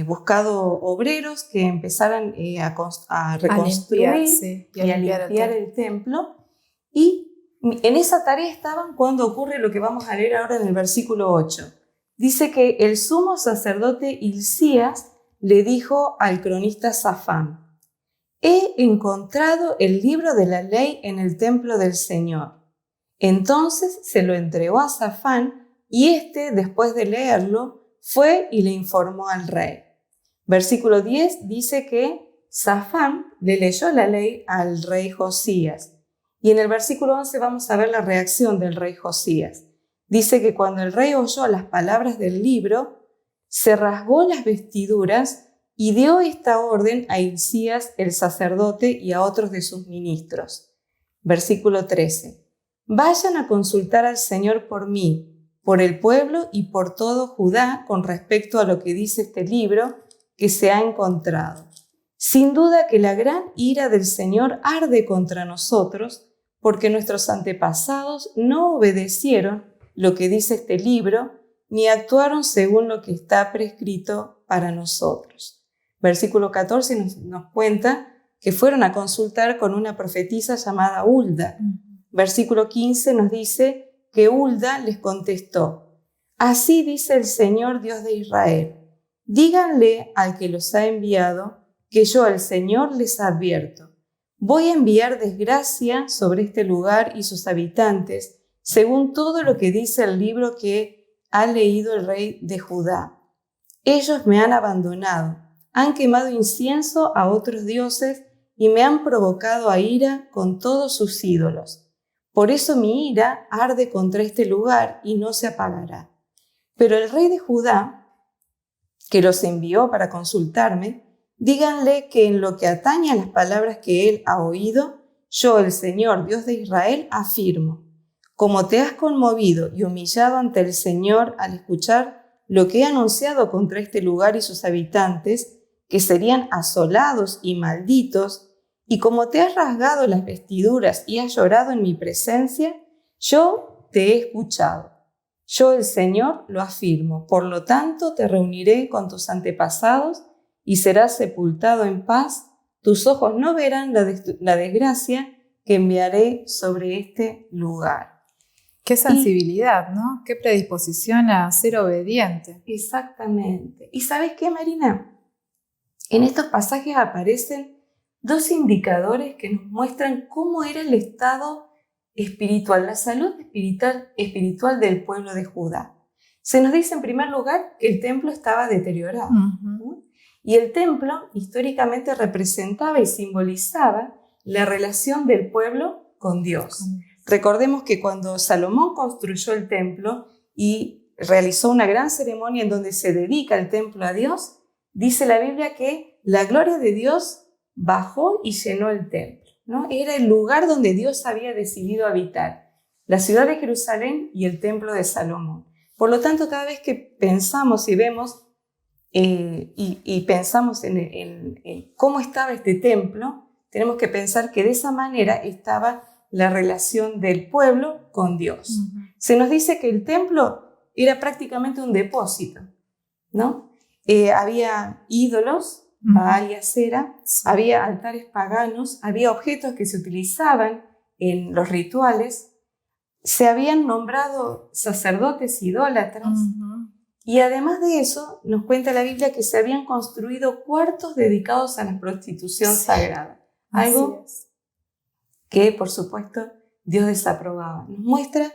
buscado obreros que empezaran a reconstruir y a limpiar el templo. Y en esa tarea estaban cuando ocurre lo que vamos a leer ahora en el versículo 8. Dice que el sumo sacerdote Hilcías le dijo al cronista Safán: he encontrado el libro de la ley en el templo del Señor. Entonces se lo entregó a Safán y éste, después de leerlo, fue y le informó al rey. Versículo 10 dice que Safán le leyó la ley al rey Josías. Y en el versículo 11 vamos a ver la reacción del rey Josías. Dice que cuando el rey oyó las palabras del libro, se rasgó las vestiduras y dio esta orden a Hilcías el sacerdote y a otros de sus ministros. Versículo 13. Vayan a consultar al Señor por mí, por el pueblo y por todo Judá con respecto a lo que dice este libro que se ha encontrado. Sin duda que la gran ira del Señor arde contra nosotros, porque nuestros antepasados no obedecieron lo que dice este libro, ni actuaron según lo que está prescrito para nosotros. Versículo 14 nos cuenta que fueron a consultar con una profetisa llamada Hulda. Versículo 15 nos dice que Hulda les contestó: así dice el Señor Dios de Israel, díganle al que los ha enviado que yo, el Señor, les advierto. Voy a enviar desgracia sobre este lugar y sus habitantes, según todo lo que dice el libro que ha leído el rey de Judá. Ellos me han abandonado, han quemado incienso a otros dioses y me han provocado a ira con todos sus ídolos. Por eso mi ira arde contra este lugar y no se apagará. Pero el rey de Judá, que los envió para consultarme, díganle que en lo que atañe a las palabras que él ha oído, yo, el Señor, Dios de Israel, afirmo: como te has conmovido y humillado ante el Señor al escuchar lo que he anunciado contra este lugar y sus habitantes, que serían asolados y malditos, y como te has rasgado las vestiduras y has llorado en mi presencia, yo te he escuchado. Yo, el Señor, lo afirmo. Por lo tanto, te reuniré con tus antepasados y serás sepultado en paz. Tus ojos no verán la desgracia que enviaré sobre este lugar. Qué sensibilidad, ¿no? Qué predisposición a ser obediente. Exactamente. ¿Y sabes qué, Marina? En estos pasajes aparecen dos indicadores que nos muestran cómo era el estado espiritual, la salud espiritual del pueblo de Judá. Se nos dice en primer lugar que el templo estaba deteriorado. ¿No? Y el templo históricamente representaba y simbolizaba la relación del pueblo con Dios. Recordemos que cuando Salomón construyó el templo y realizó una gran ceremonia en donde se dedica el templo a Dios, dice la Biblia que la gloria de Dios bajó y llenó el templo, ¿no? Era el lugar donde Dios había decidido habitar, la ciudad de Jerusalén y el templo de Salomón. Por lo tanto, cada vez que pensamos y vemos y pensamos en cómo estaba este templo, tenemos que pensar que de esa manera estaba la relación del pueblo con Dios. Se nos dice que el templo era prácticamente un depósito, ¿no? Había ídolos, Baal y Acera, había altares paganos, había objetos que se utilizaban en los rituales, se habían nombrado sacerdotes idólatras, y además de eso nos cuenta la Biblia que se habían construido cuartos dedicados a la prostitución sagrada, algo que por supuesto Dios desaprobaba. Nos muestra,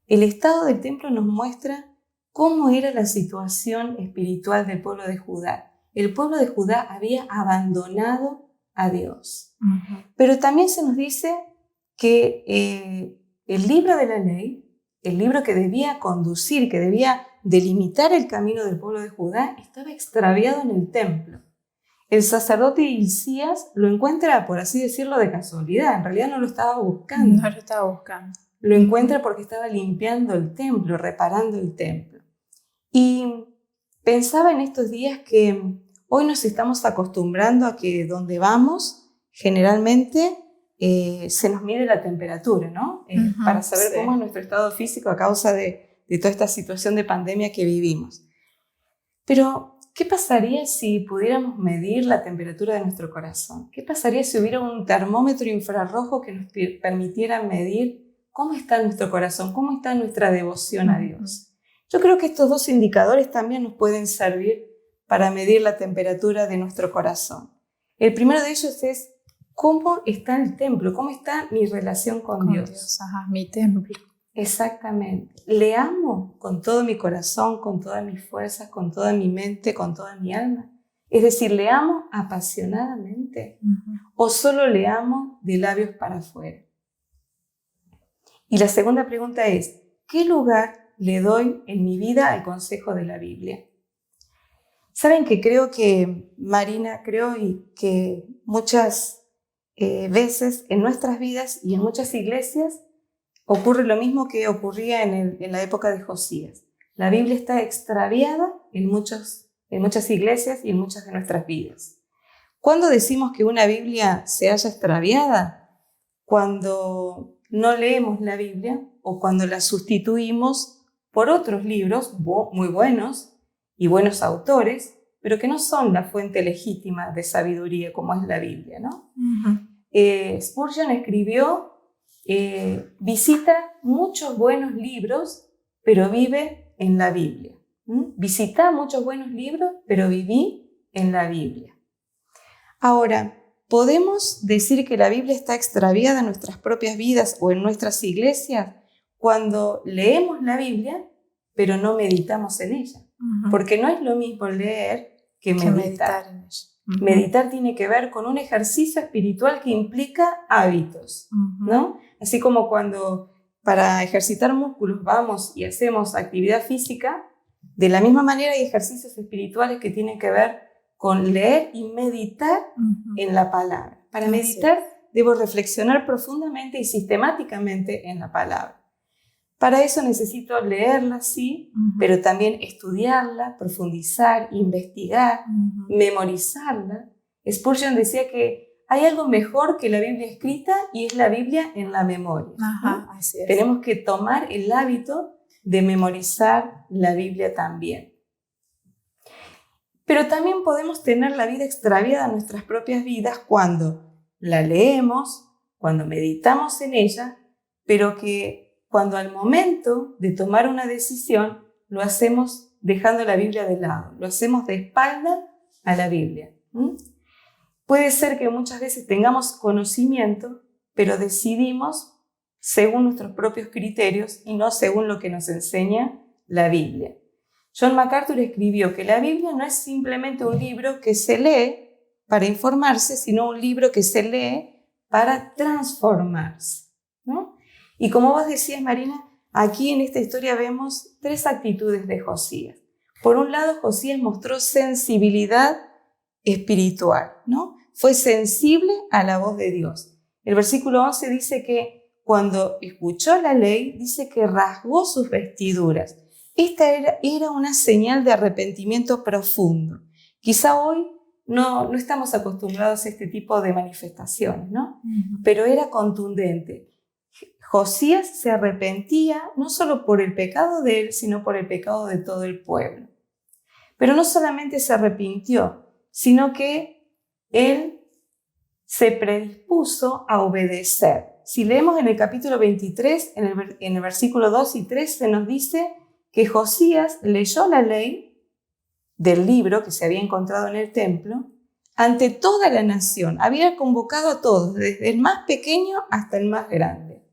el estado del templo nos muestra cómo era la situación espiritual del pueblo de Judá. El pueblo de Judá había abandonado a Dios. Pero también se nos dice que el libro de la ley, el libro que debía conducir, que debía delimitar el camino del pueblo de Judá, estaba extraviado en el templo. El sacerdote Hilcías lo encuentra, por así decirlo, de casualidad. En realidad no lo estaba buscando. No lo estaba buscando. Lo encuentra porque estaba limpiando el templo, reparando el templo. Y pensaba en estos días que hoy nos estamos acostumbrando a que donde vamos, generalmente se nos mide la temperatura, ¿no? Para saber cómo es nuestro estado físico a causa de toda esta situación de pandemia que vivimos. Pero, ¿qué pasaría si pudiéramos medir la temperatura de nuestro corazón? ¿Qué pasaría si hubiera un termómetro infrarrojo que nos permitiera medir cómo está nuestro corazón, cómo está nuestra devoción a Dios? Yo creo que estos dos indicadores también nos pueden servir para medir la temperatura de nuestro corazón. El primero de ellos es cómo está el templo, cómo está mi relación con Dios. Ajá, mi templo. Exactamente. Le amo con todo mi corazón, con todas mis fuerzas, con toda mi mente, con toda mi alma. Es decir, ¿le amo apasionadamente? ¿O solo le amo de labios para afuera? Y la segunda pregunta es, ¿qué lugar le doy en mi vida al consejo de la Biblia? Saben que creo que, Marina, creo y que muchas veces en nuestras vidas y en muchas iglesias ocurre lo mismo que ocurría en la época de Josías. La Biblia está extraviada en muchas iglesias y en muchas de nuestras vidas. ¿Cuándo decimos que una Biblia se haya extraviada? Cuando no leemos la Biblia o cuando la sustituimos por otros libros muy buenos y buenos autores, pero que no son la fuente legítima de sabiduría como es la Biblia, ¿no? Spurgeon escribió, visita muchos buenos libros, pero vive en la Biblia. Visita muchos buenos libros, pero viví en la Biblia. Ahora, ¿podemos decir que la Biblia está extraviada en nuestras propias vidas o en nuestras iglesias cuando leemos la Biblia, pero no meditamos en ella? Porque no es lo mismo leer que meditar en ella. Meditar tiene que ver con un ejercicio espiritual que implica hábitos, ¿no? Así como cuando para ejercitar músculos vamos y hacemos actividad física, de la misma manera hay ejercicios espirituales que tienen que ver con leer y meditar en la palabra. Para meditar debo reflexionar profundamente y sistemáticamente en la palabra. Para eso necesito leerla, sí, pero también estudiarla, profundizar, investigar, memorizarla. Spurgeon decía que hay algo mejor que la Biblia escrita y es la Biblia en la memoria. Así es. Tenemos que tomar el hábito de memorizar la Biblia también. Pero también podemos tener la vida extraviada en nuestras propias vidas cuando la leemos, cuando meditamos en ella, pero que cuando al momento de tomar una decisión lo hacemos dejando la Biblia de lado, lo hacemos de espalda a la Biblia. Puede ser que muchas veces tengamos conocimiento, pero decidimos según nuestros propios criterios y no según lo que nos enseña la Biblia. John MacArthur escribió que la Biblia no es simplemente un libro que se lee para informarse, sino un libro que se lee para transformarse, ¿no? Y como vos decías, Marina, aquí en esta historia vemos tres actitudes de Josías. Por un lado, Josías mostró sensibilidad espiritual, ¿no? Fue sensible a la voz de Dios. El versículo 11 dice que cuando escuchó la ley, dice que rasgó sus vestiduras. Esta era una señal de arrepentimiento profundo. Quizá hoy no estamos acostumbrados a este tipo de manifestaciones, ¿no? Pero era contundente. Josías se arrepentía no solo por el pecado de él, sino por el pecado de todo el pueblo. Pero no solamente se arrepintió, sino que él se predispuso a obedecer. Si leemos en el capítulo 23, en el versículo 2 y 3, se nos dice que Josías leyó la ley del libro que se había encontrado en el templo ante toda la nación. Había convocado a todos, desde el más pequeño hasta el más grande.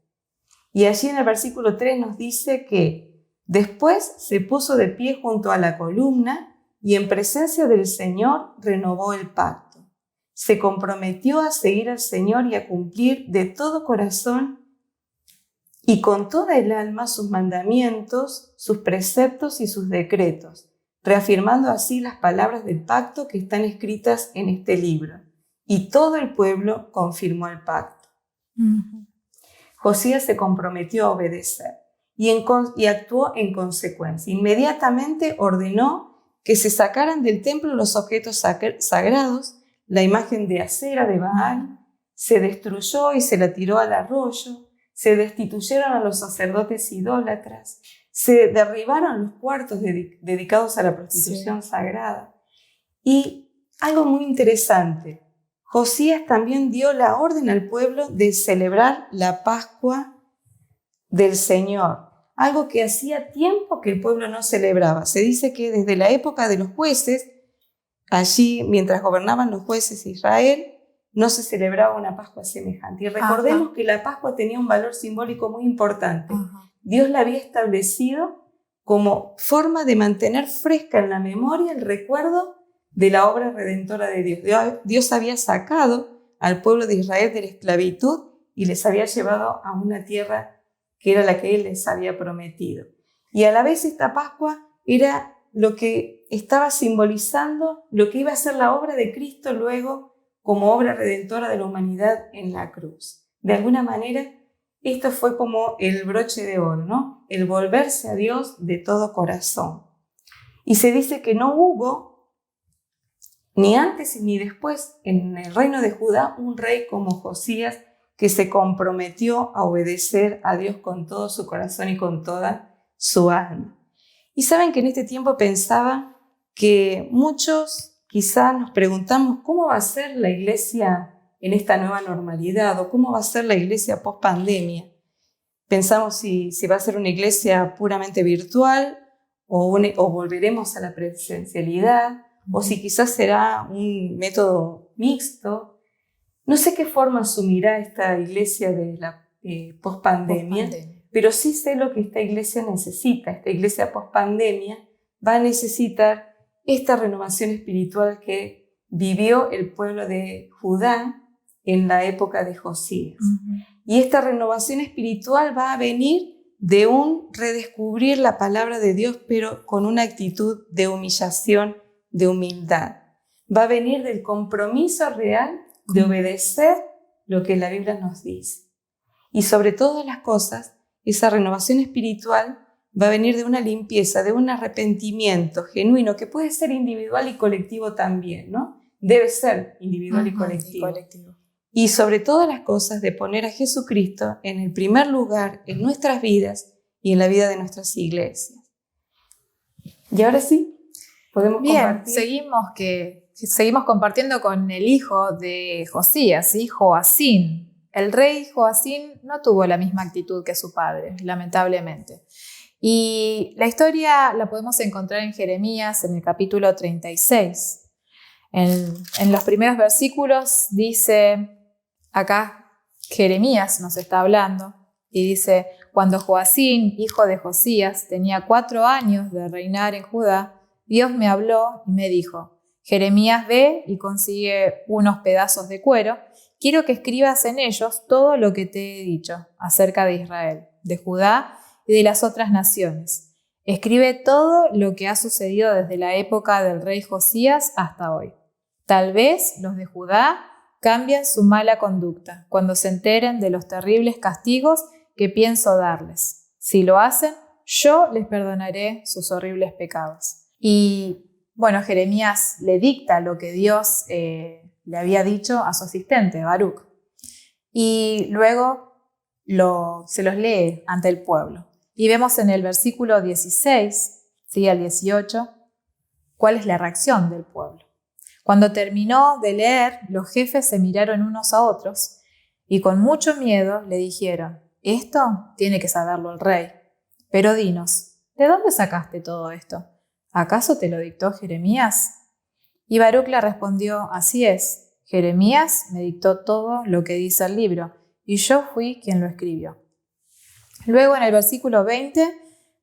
Y allí en el versículo 3 nos dice que después se puso de pie junto a la columna y en presencia del Señor renovó el pacto. Se comprometió a seguir al Señor y a cumplir de todo corazón y con toda el alma sus mandamientos, sus preceptos y sus decretos, reafirmando así las palabras del pacto que están escritas en este libro. Y todo el pueblo confirmó el pacto. Josías se comprometió a obedecer y actuó en consecuencia. Inmediatamente ordenó que se sacaran del templo los objetos sagrados, la imagen de Acera de Baal se destruyó y se la tiró al arroyo, se destituyeron a los sacerdotes idólatras, se derribaron los cuartos dedicados a la prostitución sagrada. Y algo muy interesante, Josías también dio la orden al pueblo de celebrar la Pascua del Señor, algo que hacía tiempo que el pueblo no celebraba. Se dice que desde la época de los jueces, allí mientras gobernaban los jueces de Israel, no se celebraba una Pascua semejante. Y recordemos que la Pascua tenía un valor simbólico muy importante. Dios la había establecido como forma de mantener fresca en la memoria el recuerdo de la obra redentora de Dios. Dios había sacado al pueblo de Israel de la esclavitud y les había llevado a una tierra que era la que Él les había prometido. Y a la vez esta Pascua era lo que estaba simbolizando lo que iba a ser la obra de Cristo luego como obra redentora de la humanidad en la cruz. De alguna manera, esto fue como el broche de oro, ¿no? El volverse a Dios de todo corazón. Y se dice que no hubo, ni antes ni después, en el reino de Judá, un rey como Josías que se comprometió a obedecer a Dios con todo su corazón y con toda su alma. Y saben que en este tiempo pensaba que muchos quizás nos preguntamos cómo va a ser la iglesia en esta nueva normalidad o cómo va a ser la iglesia post pandemia. Pensamos si va a ser una iglesia puramente virtual o volveremos a la presencialidad o si quizás será un método mixto. No sé qué forma asumirá esta iglesia de la post-pandemia, pero sí sé lo que esta iglesia necesita. Esta iglesia post-pandemia va a necesitar esta renovación espiritual que vivió el pueblo de Judá en la época de Josías. Y esta renovación espiritual va a venir de un redescubrir la palabra de Dios, pero con una actitud de humillación, de humildad. Va a venir del compromiso real de obedecer lo que la Biblia nos dice. Y sobre todas las cosas, esa renovación espiritual va a venir de una limpieza, de un arrepentimiento genuino, que puede ser individual y colectivo también, ¿no? Debe ser individual y colectivo. Y sobre todas las cosas, de poner a Jesucristo en el primer lugar en nuestras vidas y en la vida de nuestras iglesias. Y ahora sí, podemos compartir. Seguimos compartiendo con el hijo de Josías, ¿sí? Joacín. El rey Joacín no tuvo la misma actitud que su padre, lamentablemente. Y la historia la podemos encontrar en Jeremías, en el capítulo 36. En los primeros versículos dice, acá Jeremías nos está hablando, y dice, cuando Joacín, hijo de Josías, tenía 4 años de reinar en Judá, Dios me habló y me dijo, Jeremías, ve y consigue unos pedazos de cuero, quiero que escribas en ellos todo lo que te he dicho acerca de Israel, de Judá y de las otras naciones. Escribe todo lo que ha sucedido desde la época del rey Josías hasta hoy. Tal vez los de Judá cambien su mala conducta cuando se enteren de los terribles castigos que pienso darles. Si lo hacen, yo les perdonaré sus horribles pecados. Y bueno, Jeremías le dicta lo que Dios le había dicho a su asistente, Baruc. Y luego se los lee ante el pueblo. Y vemos en el versículo 16, ¿sí? Al 18, cuál es la reacción del pueblo. Cuando terminó de leer, los jefes se miraron unos a otros y con mucho miedo le dijeron, esto tiene que saberlo el rey. Pero dinos, ¿de dónde sacaste todo esto? ¿Acaso te lo dictó Jeremías? Y Baruc le respondió, así es, Jeremías me dictó todo lo que dice el libro, y yo fui quien lo escribió. Luego en el versículo 20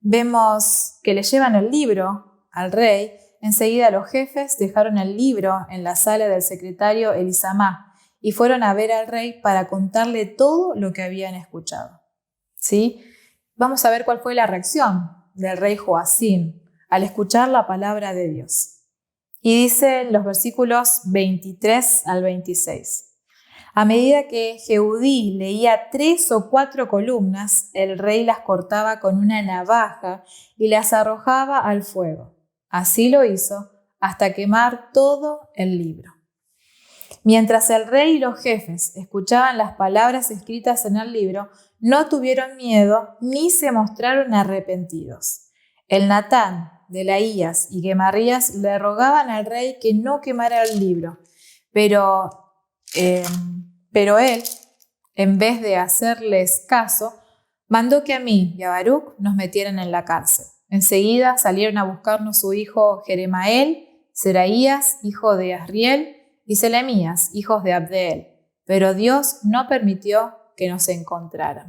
vemos que le llevan el libro al rey. Enseguida los jefes dejaron el libro en la sala del secretario Elisamá y fueron a ver al rey para contarle todo lo que habían escuchado. ¿sí? Vamos a ver cuál fue la reacción del rey Joacín al escuchar la palabra de Dios. Y dice en los versículos 23 al 26. A medida que Jehudí leía 3 o 4 columnas, el rey las cortaba con una navaja y las arrojaba al fuego. Así lo hizo hasta quemar todo el libro. Mientras el rey y los jefes escuchaban las palabras escritas en el libro, no tuvieron miedo ni se mostraron arrepentidos. El Natán, Delaías y Gemarías le rogaban al rey que no quemara el libro, pero él, en vez de hacerles caso, mandó que a mí y a Baruc nos metieran en la cárcel. Enseguida salieron a buscarnos su hijo Jeremael, Seraías, hijo de Asriel, y Selemías, hijos de Abdeel. Pero Dios no permitió que nos encontraran.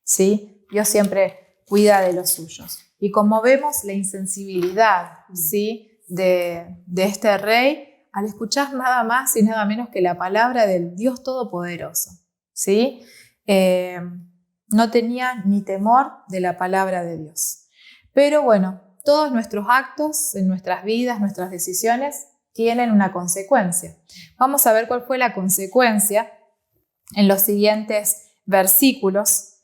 ¿Sí? Dios siempre cuida de los suyos. Y como vemos la insensibilidad, ¿sí?, de este rey, al escuchar nada más y nada menos que la palabra del Dios Todopoderoso, ¿sí? No tenía ni temor de la palabra de Dios. Pero bueno, todos nuestros actos en nuestras vidas, nuestras decisiones, tienen una consecuencia. Vamos a ver cuál fue la consecuencia en los siguientes versículos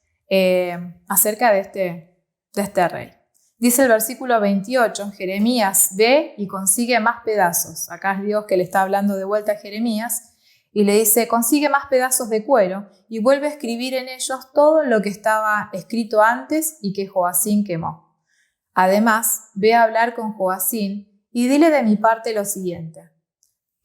acerca de este rey. Dice el versículo 28, Jeremías ve y consigue más pedazos. Acá es Dios que le está hablando de vuelta a Jeremías y le dice, consigue más pedazos de cuero y vuelve a escribir en ellos todo lo que estaba escrito antes y que Joacín quemó. Además, ve a hablar con Joacín y dile de mi parte lo siguiente.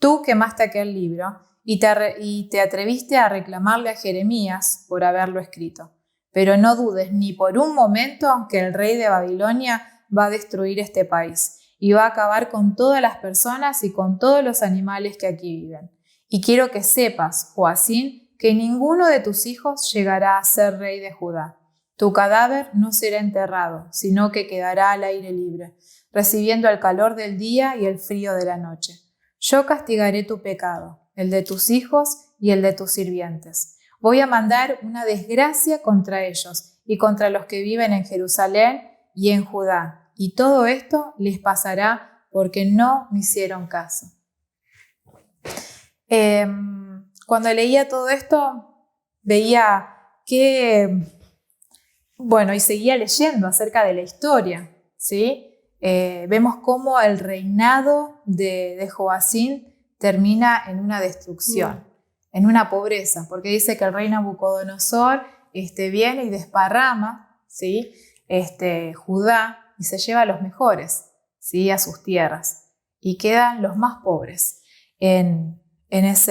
Tú quemaste aquel libro y te atreviste a reclamarle a Jeremías por haberlo escrito. Pero no dudes ni por un momento que el rey de Babilonia va a destruir este país y va a acabar con todas las personas y con todos los animales que aquí viven. Y quiero que sepas, Joacín, que ninguno de tus hijos llegará a ser rey de Judá. Tu cadáver no será enterrado, sino que quedará al aire libre, recibiendo el calor del día y el frío de la noche. Yo castigaré tu pecado, el de tus hijos y el de tus sirvientes. Voy a mandar una desgracia contra ellos y contra los que viven en Jerusalén y en Judá. Y todo esto les pasará porque no me hicieron caso. Cuando leía todo esto, veía que, y seguía leyendo acerca de la historia, ¿sí? Vemos cómo el reinado de Joacín termina en una destrucción. En una pobreza, porque dice que el rey Nabucodonosor viene y desparrama, ¿sí?, Judá y se lleva a los mejores, ¿sí?, a sus tierras y quedan los más pobres en las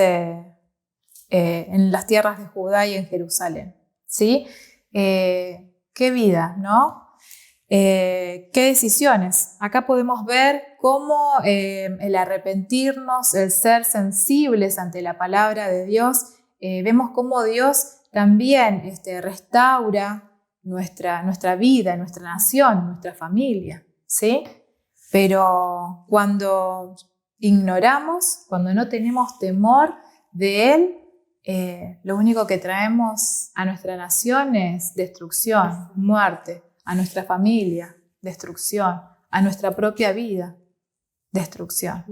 tierras de Judá y en Jerusalén, ¿sí? Qué vida, ¿no? Qué decisiones. Acá podemos ver cómo el arrepentirnos, el ser sensibles ante la palabra de Dios, vemos cómo Dios también restaura nuestra vida, nuestra nación, nuestra familia, ¿sí? Pero cuando ignoramos, cuando no tenemos temor de Él, lo único que traemos a nuestra nación es destrucción, muerte. A nuestra familia, destrucción. A nuestra propia vida, destrucción.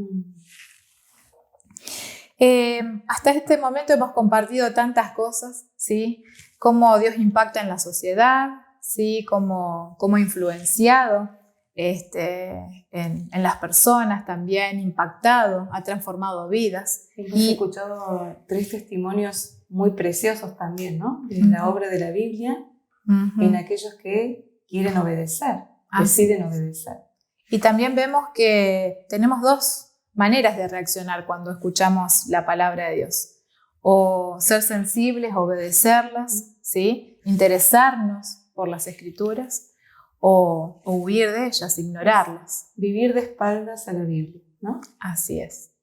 Hasta este momento hemos compartido tantas cosas, ¿sí? Cómo Dios impacta en la sociedad, ¿sí? Cómo ha influenciado en las personas también, impactado, ha transformado vidas. He escuchado 3 testimonios muy preciosos también, ¿no? De la obra de la Biblia, en aquellos que quieren obedecer, deciden obedecer. Y también vemos que tenemos 2 maneras de reaccionar cuando escuchamos la palabra de Dios. O ser sensibles, obedecerlas, ¿sí? Interesarnos por las Escrituras, o huir de ellas, ignorarlas. Vivir de espaldas a la Biblia, ¿no? Así es.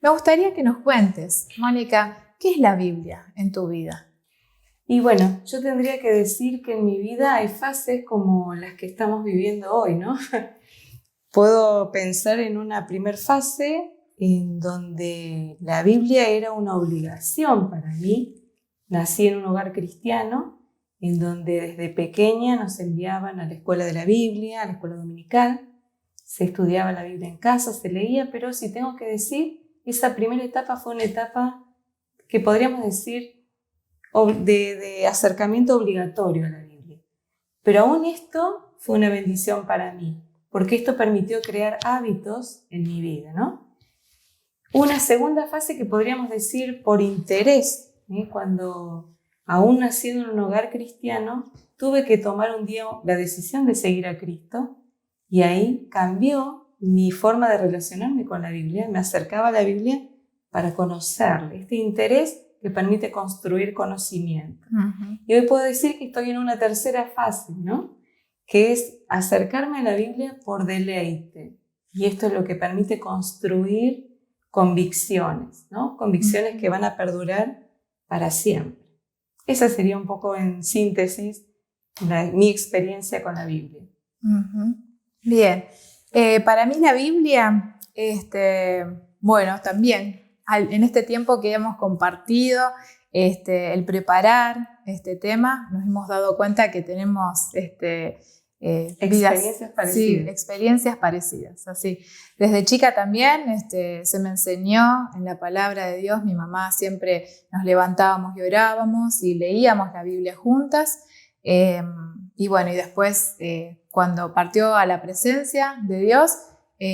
Me gustaría que nos cuentes, Mónica, ¿qué es la Biblia en tu vida? Y bueno, yo tendría que decir que en mi vida hay fases como las que estamos viviendo hoy, ¿no? Puedo pensar en una primer fase en donde la Biblia era una obligación para mí. Nací en un hogar cristiano en donde desde pequeña nos enviaban a la escuela de la Biblia, a la escuela dominical. Se estudiaba la Biblia en casa, se leía, pero si tengo que decir, esa primera etapa fue una etapa que podríamos decir de acercamiento obligatorio a la Biblia. Pero aún esto fue una bendición para mí, porque esto permitió crear hábitos en mi vida, ¿no? Una segunda fase que podríamos decir por interés, cuando aún nacido en un hogar cristiano, tuve que tomar un día la decisión de seguir a Cristo y ahí cambió mi forma de relacionarme con la Biblia. Me acercaba a la Biblia para conocerle, este interés que permite construir conocimiento. Y hoy puedo decir que estoy en una tercera fase, ¿no? Que es acercarme a la Biblia por deleite. Y esto es lo que permite construir convicciones, ¿no? Convicciones que van a perdurar para siempre. Esa sería un poco en síntesis mi experiencia con la Biblia. Bien, para mí la Biblia, bueno, también en este tiempo que hemos compartido, el preparar este tema, nos hemos dado cuenta que tenemos experiencias parecidas. Sí, experiencias parecidas. Así. Desde chica también se me enseñó en la palabra de Dios. Mi mamá siempre nos levantábamos y orábamos y leíamos la Biblia juntas. Y bueno, y después cuando partió a la presencia de Dios,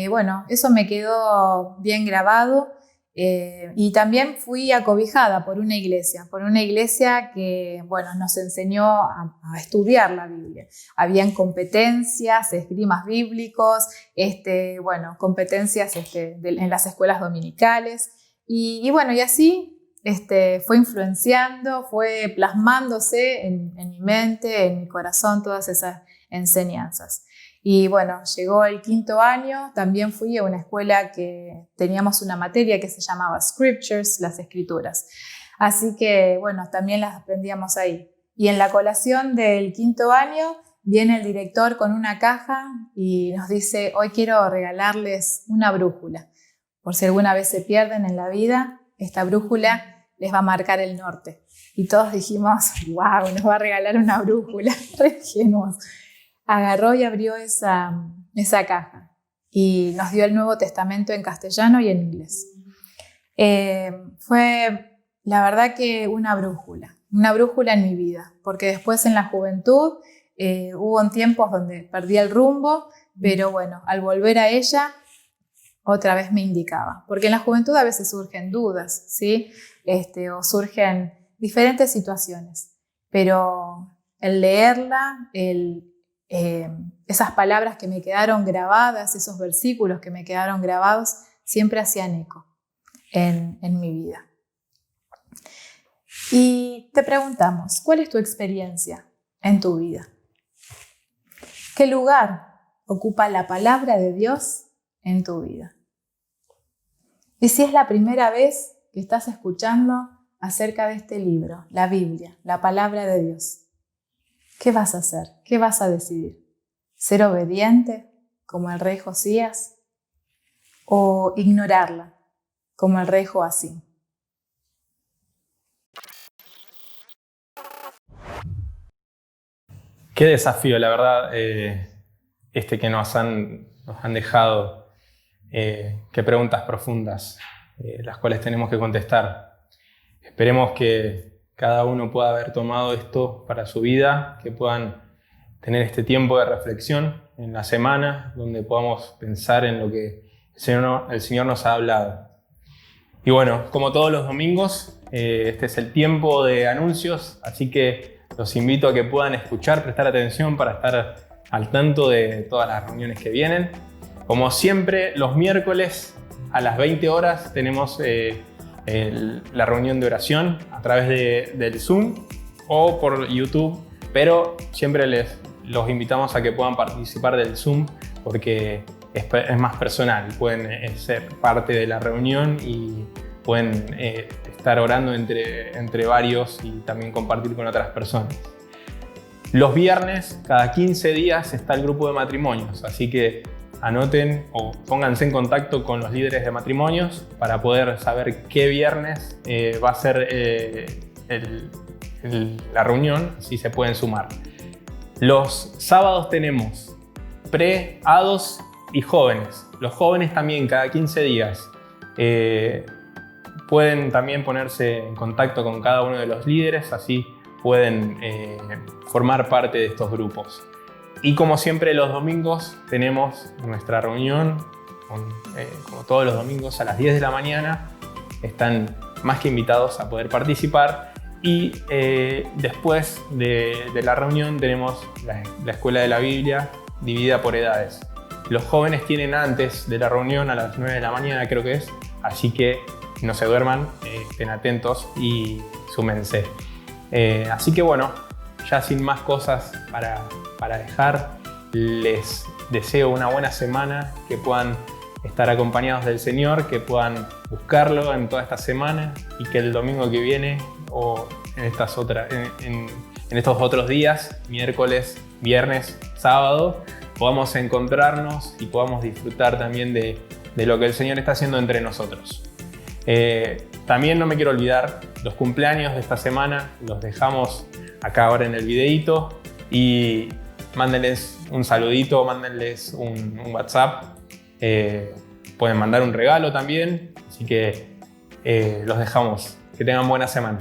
bueno, eso me quedó bien grabado. Y también fui acobijada por una iglesia que, bueno, nos enseñó a estudiar la Biblia. Habían competencias, esgrimas bíblicos, bueno, competencias en las escuelas dominicales. Y bueno, y así fue influenciando, fue plasmándose en mi mente, en mi corazón, todas esas enseñanzas. Y bueno, llegó el 5º año, también fui a una escuela que teníamos una materia que se llamaba Scriptures, las Escrituras. Así que, bueno, también las aprendíamos ahí. Y en la colación del 5º año viene el director con una caja y nos dice: hoy quiero regalarles una brújula. Por si alguna vez se pierden en la vida, esta brújula les va a marcar el norte. Y todos dijimos: wow, nos va a regalar una brújula, re ingenuos. Agarró y abrió esa caja y nos dio el Nuevo Testamento en castellano y en inglés. Fue la verdad que una brújula en mi vida, porque después en la juventud hubo tiempos donde perdí el rumbo, pero bueno, al volver a ella otra vez me indicaba, porque en la juventud a veces surgen dudas, ¿sí? O surgen diferentes situaciones, pero el leerla, esas palabras que me quedaron grabadas, esos versículos que me quedaron grabados, siempre hacían eco en mi vida. Y te preguntamos, ¿cuál es tu experiencia en tu vida? ¿Qué lugar ocupa la palabra de Dios en tu vida? Y si es la primera vez que estás escuchando acerca de este libro, la Biblia, la palabra de Dios, ¿qué vas a hacer? ¿Qué vas a decidir? ¿Ser obediente como el rey Josías o ignorarla como el rey Joacim? Qué desafío, la verdad, que nos han dejado. Qué preguntas profundas, las cuales tenemos que contestar. Esperemos que cada uno pueda haber tomado esto para su vida, que puedan tener este tiempo de reflexión en la semana, donde podamos pensar en lo que el Señor nos ha hablado. Y bueno, como todos los domingos, este es el tiempo de anuncios, así que los invito a que puedan escuchar, prestar atención para estar al tanto de todas las reuniones que vienen. Como siempre, los miércoles a las 20 horas tenemos la reunión de oración a través del Zoom o por YouTube, pero siempre los invitamos a que puedan participar del Zoom porque es más personal, pueden ser parte de la reunión y pueden estar orando entre varios y también compartir con otras personas. Los viernes, cada 15 días, está el grupo de matrimonios, así que anoten o pónganse en contacto con los líderes de matrimonios para poder saber qué viernes va a ser el la reunión, así se pueden sumar. Los sábados tenemos pre, ados y jóvenes. Los jóvenes también cada 15 días. Pueden también ponerse en contacto con cada uno de los líderes, así pueden formar parte de estos grupos. Y como siempre los domingos tenemos nuestra reunión, como todos los domingos a las 10 de la mañana. Están más que invitados a poder participar. Y después de la reunión tenemos la escuela de la Biblia dividida por edades. Los jóvenes tienen antes de la reunión a las 9 de la mañana, creo que es, así que no se duerman, estén atentos y súmense. Así que bueno, ya sin más cosas para dejar, les deseo una buena semana, que puedan estar acompañados del Señor, que puedan buscarlo en toda esta semana y que el domingo que viene o en estos otros días, miércoles, viernes, sábado, podamos encontrarnos y podamos disfrutar también de lo que el Señor está haciendo entre nosotros. También no me quiero olvidar los cumpleaños de esta semana, los dejamos acá ahora en el videito y mándenles un saludito, mándenles un WhatsApp, pueden mandar un regalo también, así que los dejamos. Que tengan buena semana.